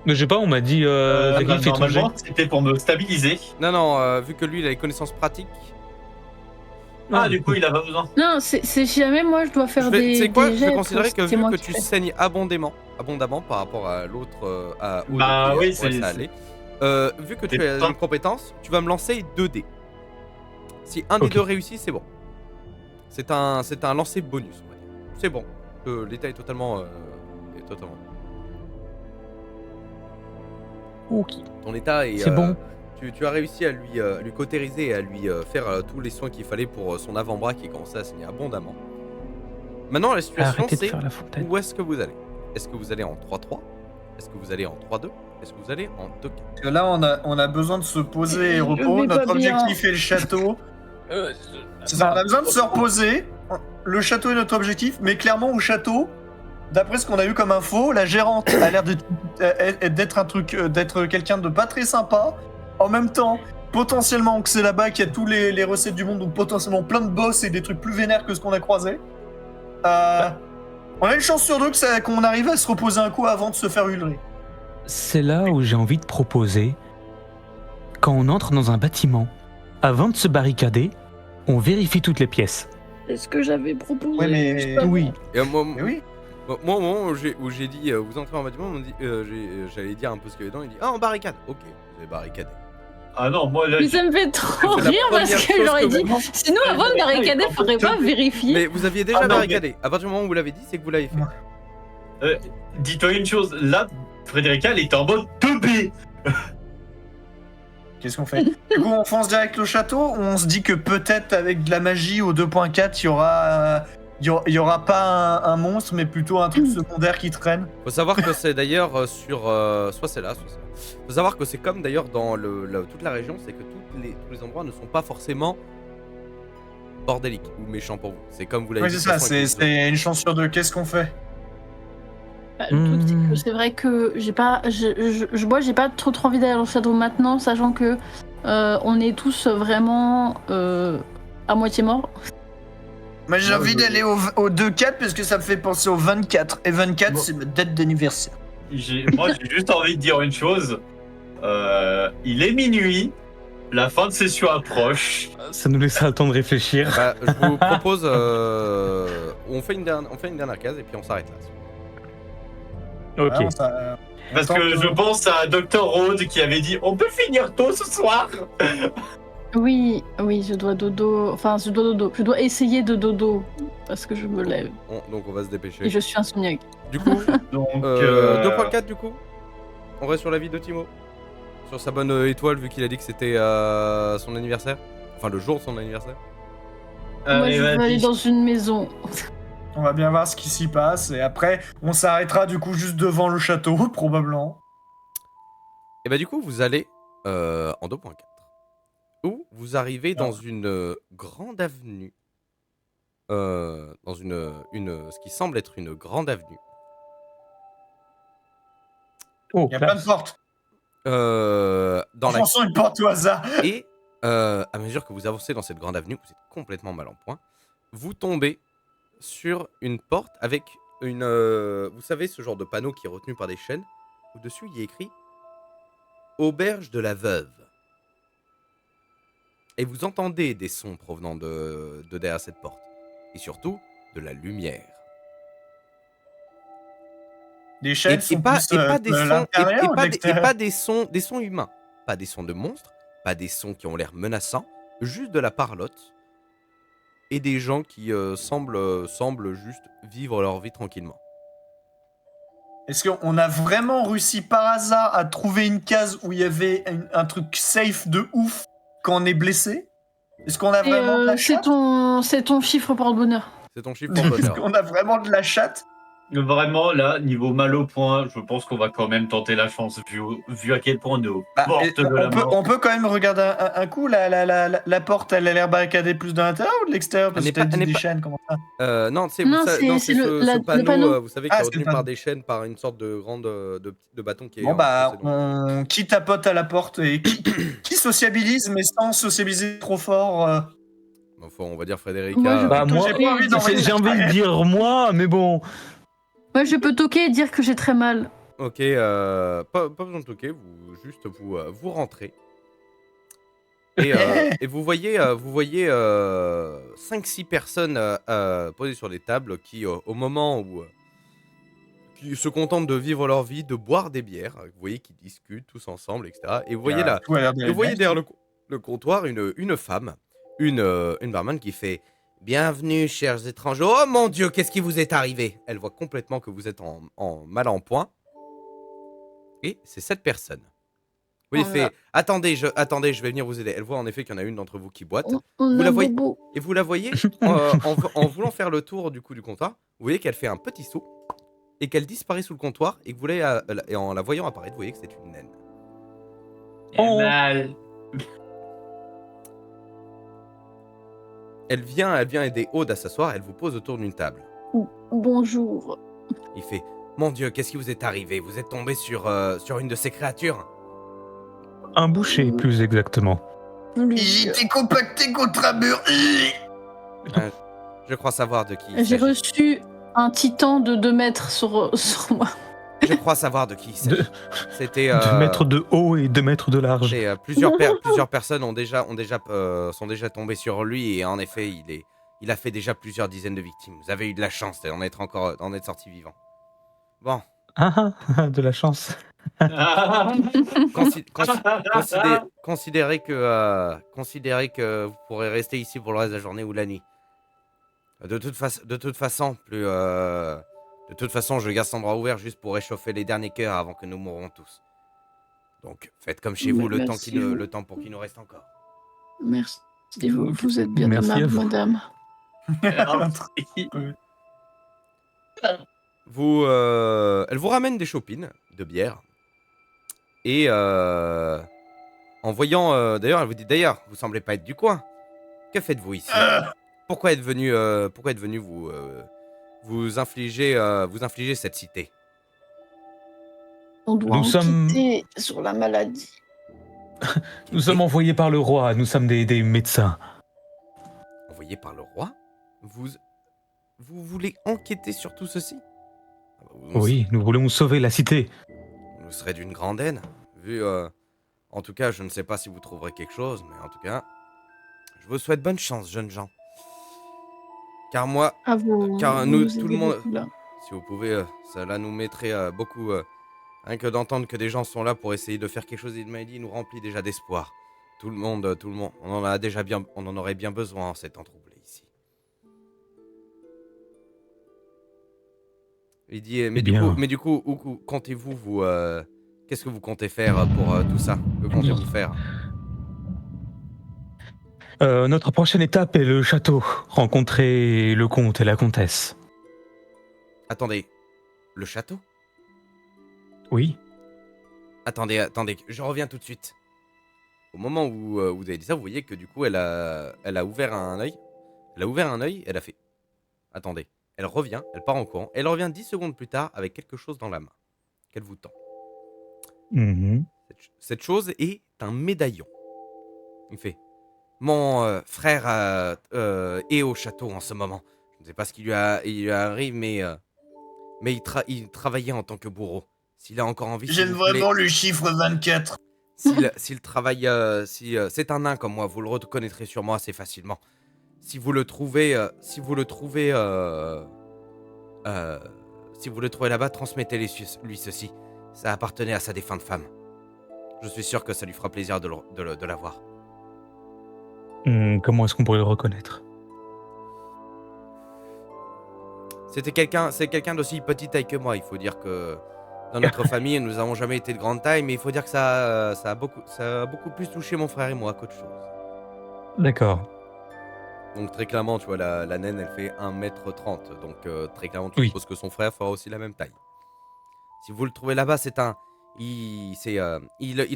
Mais je sais pas, on m'a dit. Zaki, Bah, fais ton jet. normalement, c'était pour me stabiliser. Non, vu que lui il a les connaissances pratiques. Ah, du coup, il a pas besoin. Non, c'est si jamais moi je dois faire des. C'est quoi? des Je jets vais considérer pour- que c'est vu moi que qui tu fais. saignes abondamment par rapport à l'autre, au Bah dé, oui, ouais, c'est- ça allait. Vu que tu C'est as pas- une compétence, tu vas me lancer 2 dés. Si un des Ok. deux réussit, c'est bon. C'est un lancer bonus, on va dire. C'est bon. L'état est totalement. Ok. Ton état est. C'est bon. Tu as réussi à lui cautériser et à lui faire tous les soins qu'il fallait pour son avant-bras qui commençait à saigner abondamment. Maintenant, la situation Arrêtez de c'est faire la fontaine. où est-ce que vous allez? Est-ce que vous allez en 3-3? Est-ce que vous allez en 3-2? Est-ce que vous allez en 2-4? Parce que là, on a besoin de se poser et Je repos. vais Notre pas bien. objectif est le château. C'est ça, on a besoin de se reposer. Le château est notre objectif, mais clairement au château, d'après ce qu'on a eu comme info, la gérante a l'air d'être quelqu'un de pas très sympa. En même temps, potentiellement que c'est là-bas qu'il y a tous les recettes du monde, donc potentiellement plein de boss et des trucs plus vénères que ce qu'on a croisé. On a une chance sur deux qu'on arrive à se reposer un coup avant de se faire hurler. C'est là où j'ai envie de proposer. Quand on entre dans un bâtiment, avant de se barricader, on vérifie toutes les pièces. C'est ce que j'avais proposé. Ouais, mais- je sais pas. Oui. Et moi, Mais oui. moi, au moment où j'ai dit vous entrez en bâtiment, on dit, j'allais dire un peu ce qu'il y avait dedans. Il dit ah, en barricade. Ok, vous avez barricadé. Ah non, moi là. Mais ça me fait trop C'est la rire parce première que chose j'aurais que dit. vous- Sinon, avant de barricader, faudrait pas vérifier. Mais vous aviez déjà Ah non, barricadé. À partir du moment où vous l'avez dit, c'est que vous l'avez fait. Dis-toi une chose, là, Frédérica, elle est en mode 2B. Qu'est-ce qu'on fait? Du coup, on fonce direct au château ou on se dit que peut-être avec de la magie au 2.4, il y aura pas un monstre, mais plutôt un truc secondaire qui traîne? Faut savoir que c'est d'ailleurs sur soit c'est là, soit c'est là. Faut savoir que c'est comme d'ailleurs dans toute la région, c'est que tous les endroits ne sont pas forcément bordéliques ou méchants pour vous. C'est comme vous l'avez Oui, dit. c'est ça, de toute façon, avec les c'est une chance sur deux. Qu'est-ce qu'on fait? Bah, le truc, c'est que c'est vrai que j'ai pas, moi, j'ai pas trop envie d'aller dans le château maintenant, sachant que on est tous vraiment à moitié morts. Moi, j'ai envie d'aller au 2.4 parce que ça me fait penser au 24. Et 24, Bon. c'est ma date d'anniversaire. Moi, j'ai juste envie de dire une chose. Il est minuit, la fin de session approche. Ça nous laissera le temps de réfléchir. Bah, je vous propose, on fait une dernière case et puis on s'arrête là. Ok. Vraiment, ça- Parce Attends, que je pense à Dr. Rhodes qui avait dit on peut finir tôt ce soir. Oui, je dois dodo. Enfin, je dois dodo. Je dois essayer de dodo parce que je me lève Donc on va se dépêcher. et je suis insomniaque. Du coup, Donc, 2.4 du coup, on reste sur la vie de Timo. Sur sa bonne étoile vu qu'il a dit que c'était son anniversaire. Enfin le jour de son anniversaire. Moi, je veux vas-y. aller dans une maison. On va bien voir ce qui s'y passe. Et après, on s'arrêtera du coup juste devant le château, probablement. Et bah du coup vous allez en 2.4. Où vous arrivez dans une grande avenue. Dans ce qui semble être une grande avenue. Oh, Il y a plein de portes. Dans la Enfonçons une porte au hasard. Et à mesure que vous avancez dans cette grande avenue, vous êtes complètement mal en point. Vous tombez sur une porte avec une... vous savez, ce genre de panneau qui est retenu par des chaînes. Au-dessus, il y a écrit Auberge de la Veuve. Et vous entendez des sons provenant de derrière cette porte. Et surtout, de la lumière. Les chaînes sont plus de l'intérieur ou de l'extérieur? pas des sons humains. Pas des sons de monstres, pas des sons qui ont l'air menaçants, juste de la parlotte. Et des gens qui semblent juste vivre leur vie tranquillement. Est-ce qu'on a vraiment réussi par hasard à trouver une case où il y avait un truc safe de ouf quand on est blessé? Est-ce qu'on a vraiment de la chatte? C'est ton chiffre porte-bonheur. C'est ton chiffre pour Est-ce bonheur. qu'on a vraiment de la chatte? Vraiment, là, niveau mal au point, je pense qu'on va quand même tenter la chance, vu à quel point on est aux portes de la mort. On peut quand même regarder un coup. La porte, elle a l'air barricadée plus de l'intérieur ou de l'extérieur? Parce que t'as dit des chaînes, comment ça? Non, c'est le panneau, panneau. vous savez, qui est c'est retenu le panneau. par des chaînes, par une sorte de grande de bâton qui est... Bon, assez long. qui tapote à la porte et qui sociabilise, mais sans sociabiliser trop fort. Enfin, on va dire Frédérica. Moi, moi, j'ai pas envie d'envoyer j'ai envie de dire moi, mais bon. Moi, je peux toquer et dire que j'ai très mal. Ok, pas besoin de toquer, vous rentrez. Et vous voyez 5-6 personnes posées sur des tables qui, au moment où qui se contentent de vivre leur vie, de boire des bières, vous voyez qu'ils discutent tous ensemble, etc. Et vous voyez là, derrière le comptoir une femme, une barman qui fait « Bienvenue, chers étrangers. Oh mon Dieu, qu'est-ce qui vous est arrivé ?» Elle voit complètement que vous êtes en mal en point. Et c'est cette personne. Oui, il fait « Attendez, je vais venir vous aider. » Elle voit en effet qu'il y en a une d'entre vous qui boite. On a bobo. Et vous la voyez, en voulant faire le tour du comptoir, vous voyez qu'elle fait un petit saut et qu'elle disparaît sous le comptoir et que vous et en la voyant apparaître, vous voyez que c'est une naine. Elle vient aider Aude à s'asseoir, elle vous pose autour d'une table. Bonjour. Il fait « Mon Dieu, qu'est-ce qui vous est arrivé? Vous êtes tombé sur une de ces créatures ?» Un boucher, plus exactement. J'étais compacté contre un mur. Je crois savoir de qui il J'ai s'agit. reçu un titan de 2 mètres sur moi. Je crois savoir de qui il s'agit. C'était 2 mètres de haut et 2 mètres de large. plusieurs personnes sont déjà tombées sur lui et en effet, il a fait déjà plusieurs dizaines de victimes. Vous avez eu de la chance d'en être sorti vivant. Bon. De la chance. Considérez que vous pourrez rester ici pour le reste de la journée ou la nuit. De toute façon, je garde cet endroit ouvert juste pour réchauffer les derniers cœurs avant que nous mourrons tous. Donc, faites comme chez vous le temps pour qu'il nous reste encore. Merci. Vous êtes bien Merci aimable, à vous. madame. Elle vous ramène des chopines de bière. Et en voyant... d'ailleurs, elle vous dit, vous semblez pas être du coin. Que faites-vous ici? Pourquoi êtes venu vous infliger cette cité? On doit Nous enquêter sur la maladie. Nous sommes envoyés par le roi, nous sommes des médecins. Envoyé par le roi? Vous voulez enquêter sur tout ceci? Oui, nous voulons sauver la cité. Vous serez d'une grande haine. En tout cas, je ne sais pas si vous trouverez quelque chose, mais en tout cas, je vous souhaite bonne chance, jeunes gens. Car nous, tout le monde, si vous pouvez, cela nous mettrait beaucoup... rien que d'entendre que des gens sont là pour essayer de faire quelque chose d'une maladie nous remplit déjà d'espoir. Tout le monde, on en aurait bien besoin en ces temps troublés ici. Il dit, mais du coup, où comptez-vous, qu'est-ce que vous comptez faire pour tout ça? Que comptez-vous faire? Notre prochaine étape est le château. Rencontrer le comte et la comtesse. Attendez, le château? Oui. Attendez, je reviens tout de suite. Au moment où vous avez dit ça, vous voyez que du coup, elle a ouvert un œil. Elle a fait... Attendez, elle revient, elle part en courant. Elle revient 10 secondes plus tard avec quelque chose dans la main. Qu'elle vous tend. Cette chose est un médaillon. Il fait... Mon frère est au château en ce moment. Je ne sais pas ce qui lui arrive, mais il travaillait en tant que bourreau. S'il a encore envie, J'aime vraiment le chiffre 24. S'il travaille, si c'est un nain comme moi, vous le reconnaîtrez sûrement assez facilement. Si vous le trouvez, si vous le trouvez là-bas, transmettez-lui ceci. Ça appartenait à sa défunte femme. Je suis sûr que ça lui fera plaisir de l'avoir. Comment est-ce qu'on pourrait le reconnaître? C'est quelqu'un d'aussi petite taille que moi. Il faut dire que dans notre famille, nous n'avons jamais été de grande taille, mais il faut dire que ça a beaucoup plus touché mon frère et moi qu'autre chose. D'accord. Donc très clairement, tu vois, la naine, elle fait 1m30. Donc très clairement, tu supposes que son frère fera aussi la même taille. Si vous le trouvez là-bas, il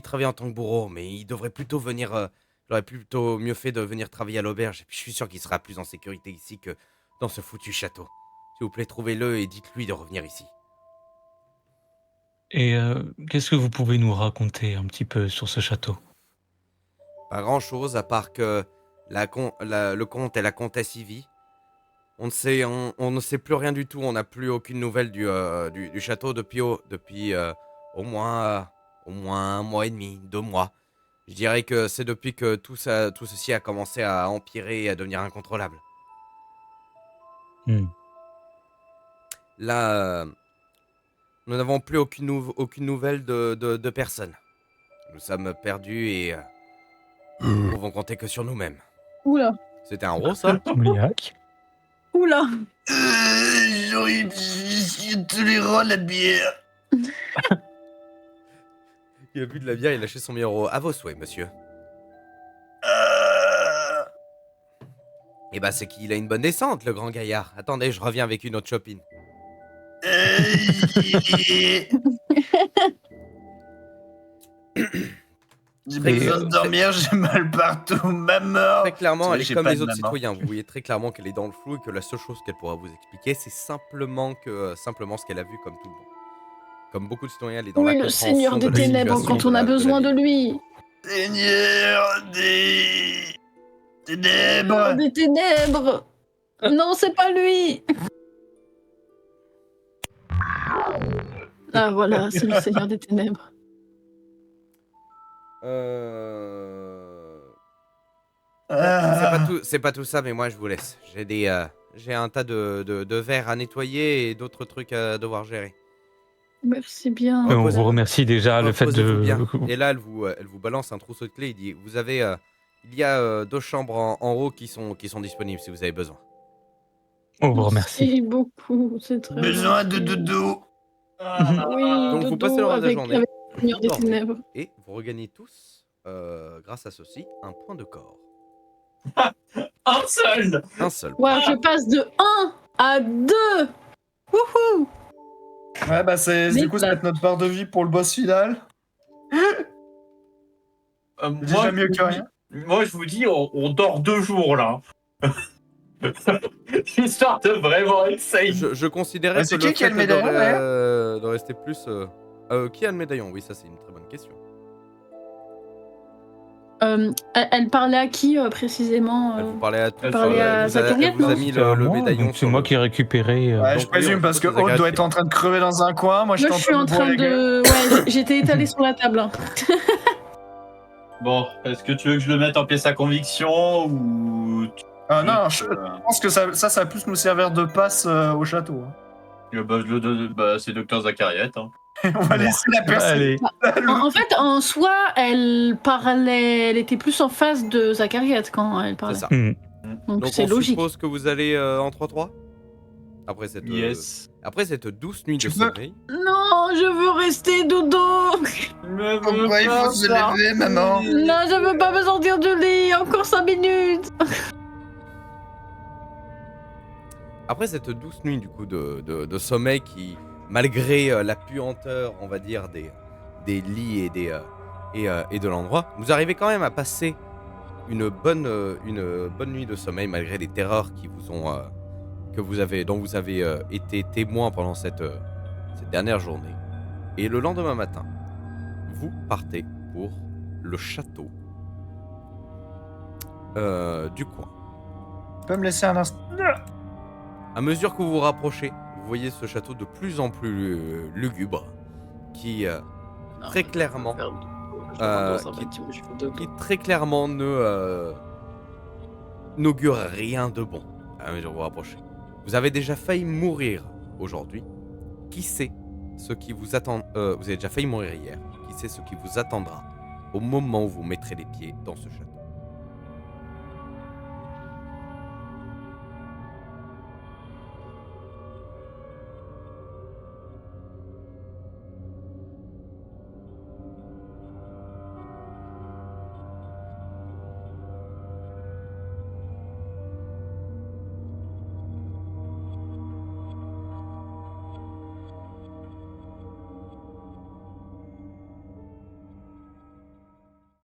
travaille en tant que bourreau, mais il devrait plutôt venir... J'aurais plutôt mieux fait de venir travailler à l'auberge. Et puis je suis sûr qu'il sera plus en sécurité ici que dans ce foutu château. S'il vous plaît, trouvez-le et dites-lui de revenir ici. Et qu'est-ce que vous pouvez nous raconter un petit peu sur ce château? Pas grand-chose, à part que le comte et la comtesse y vit. On ne sait plus rien du tout. On n'a plus aucune nouvelle du château depuis au moins 1 mois et demi, 2 mois. Je dirais que c'est depuis que tout ceci a commencé à empirer et à devenir incontrôlable. Là, nous n'avons plus aucune nouvelle de personne. Nous sommes perdus et nous ne pouvons compter que sur nous-mêmes. Oula. C'était un gros, ça? Oula. J'aurais dit tolérant la bière. Il a bu de la bière, il a lâché son numéro. À vos souhaits, monsieur. Eh ben, c'est qu'il a une bonne descente, le grand gaillard. Attendez, je reviens avec une autre chopine. J'ai besoin de dormir, j'ai mal partout, maman. Très clairement, elle est comme les autres citoyens. Vous voyez très clairement qu'elle est dans le flou et que la seule chose qu'elle pourra vous expliquer, c'est simplement ce qu'elle a vu comme tout le monde. Comme beaucoup de citoyens, elle est dans la compréhension le Seigneur des Ténèbres quand on a besoin de lui. Seigneur des Ténèbres. Des Ténèbres. Non, c'est pas lui. Ah voilà, c'est le Seigneur des Ténèbres. C'est pas tout ça, mais moi je vous laisse. J'ai un tas de verres à nettoyer et d'autres trucs à devoir gérer. Merci bien. On vous remercie déjà le fait de... Bien. Et là, elle vous balance un trousseau de clés. Il dit, il y a 2 chambres en haut qui sont disponibles si vous avez besoin. On vous remercie. Merci beaucoup, c'est très besoin de dodo. Oui, donc dodo vous passez le reste de la journée. avec le Seigneur des Ténèbres. Et vous regagnez tous, grâce à ceci, un point de corps. Un seul. Ouais, je passe de 1 à 2. Wouhou. Ouais, bah du coup, ça va être notre barre de vie pour le boss final. Déjà mieux que rien. Moi, je vous dis, on dort 2 jours, là. Histoire de vraiment être safe. Je considérais que qui a le médaillon, de rester plus... qui a le médaillon? Oui, ça c'est une très bonne question. Elle parlait à qui précisément Elle vous parlait à tous. Elle parlait à Zacharias, Elle vous a mis le médaillon. C'est moi qui ai récupéré. Ouais, je présume parce que Aude doit être en train de crever dans un coin. Moi, je suis en train de. Ouais, j'étais étalée sur la table. Hein. Bon, est-ce que tu veux que je le mette en pièce à conviction ou... non, je pense que ça va plus nous servir de passe au château. C'est Dr Zacharias. Hein. On va laisser la personne. En fait, en soi, elle était plus en face de Zacharias quand elle parlait. C'est ça. Donc c'est logique. Je suppose que vous allez en 3-3 après cette douce nuit de sommeil. Non, je veux rester dodo. Pourquoi il faut se lever, maman? Non, je veux pas me sortir du lit. Encore 5 minutes. Après cette douce nuit du coup de sommeil qui, malgré la puanteur, on va dire, des lits et de l'endroit, vous arrivez quand même à passer une bonne nuit de sommeil malgré les terreurs qui vous ont dont vous avez été témoin pendant cette dernière journée. Et le lendemain matin, vous partez pour le château du coin. Tu peux me laisser un instant? À mesure que vous vous rapprochez, vous voyez ce château de plus en plus lugubre, qui Non, très clairement, je vais faire qui très clairement ne n'augure rien de bon à mesure que vous rapprochez. Vous avez déjà failli mourir aujourd'hui. Qui sait ce qui vous attend vous avez déjà failli mourir hier. Qui sait ce qui vous attendra au moment où vous mettrez les pieds dans ce château.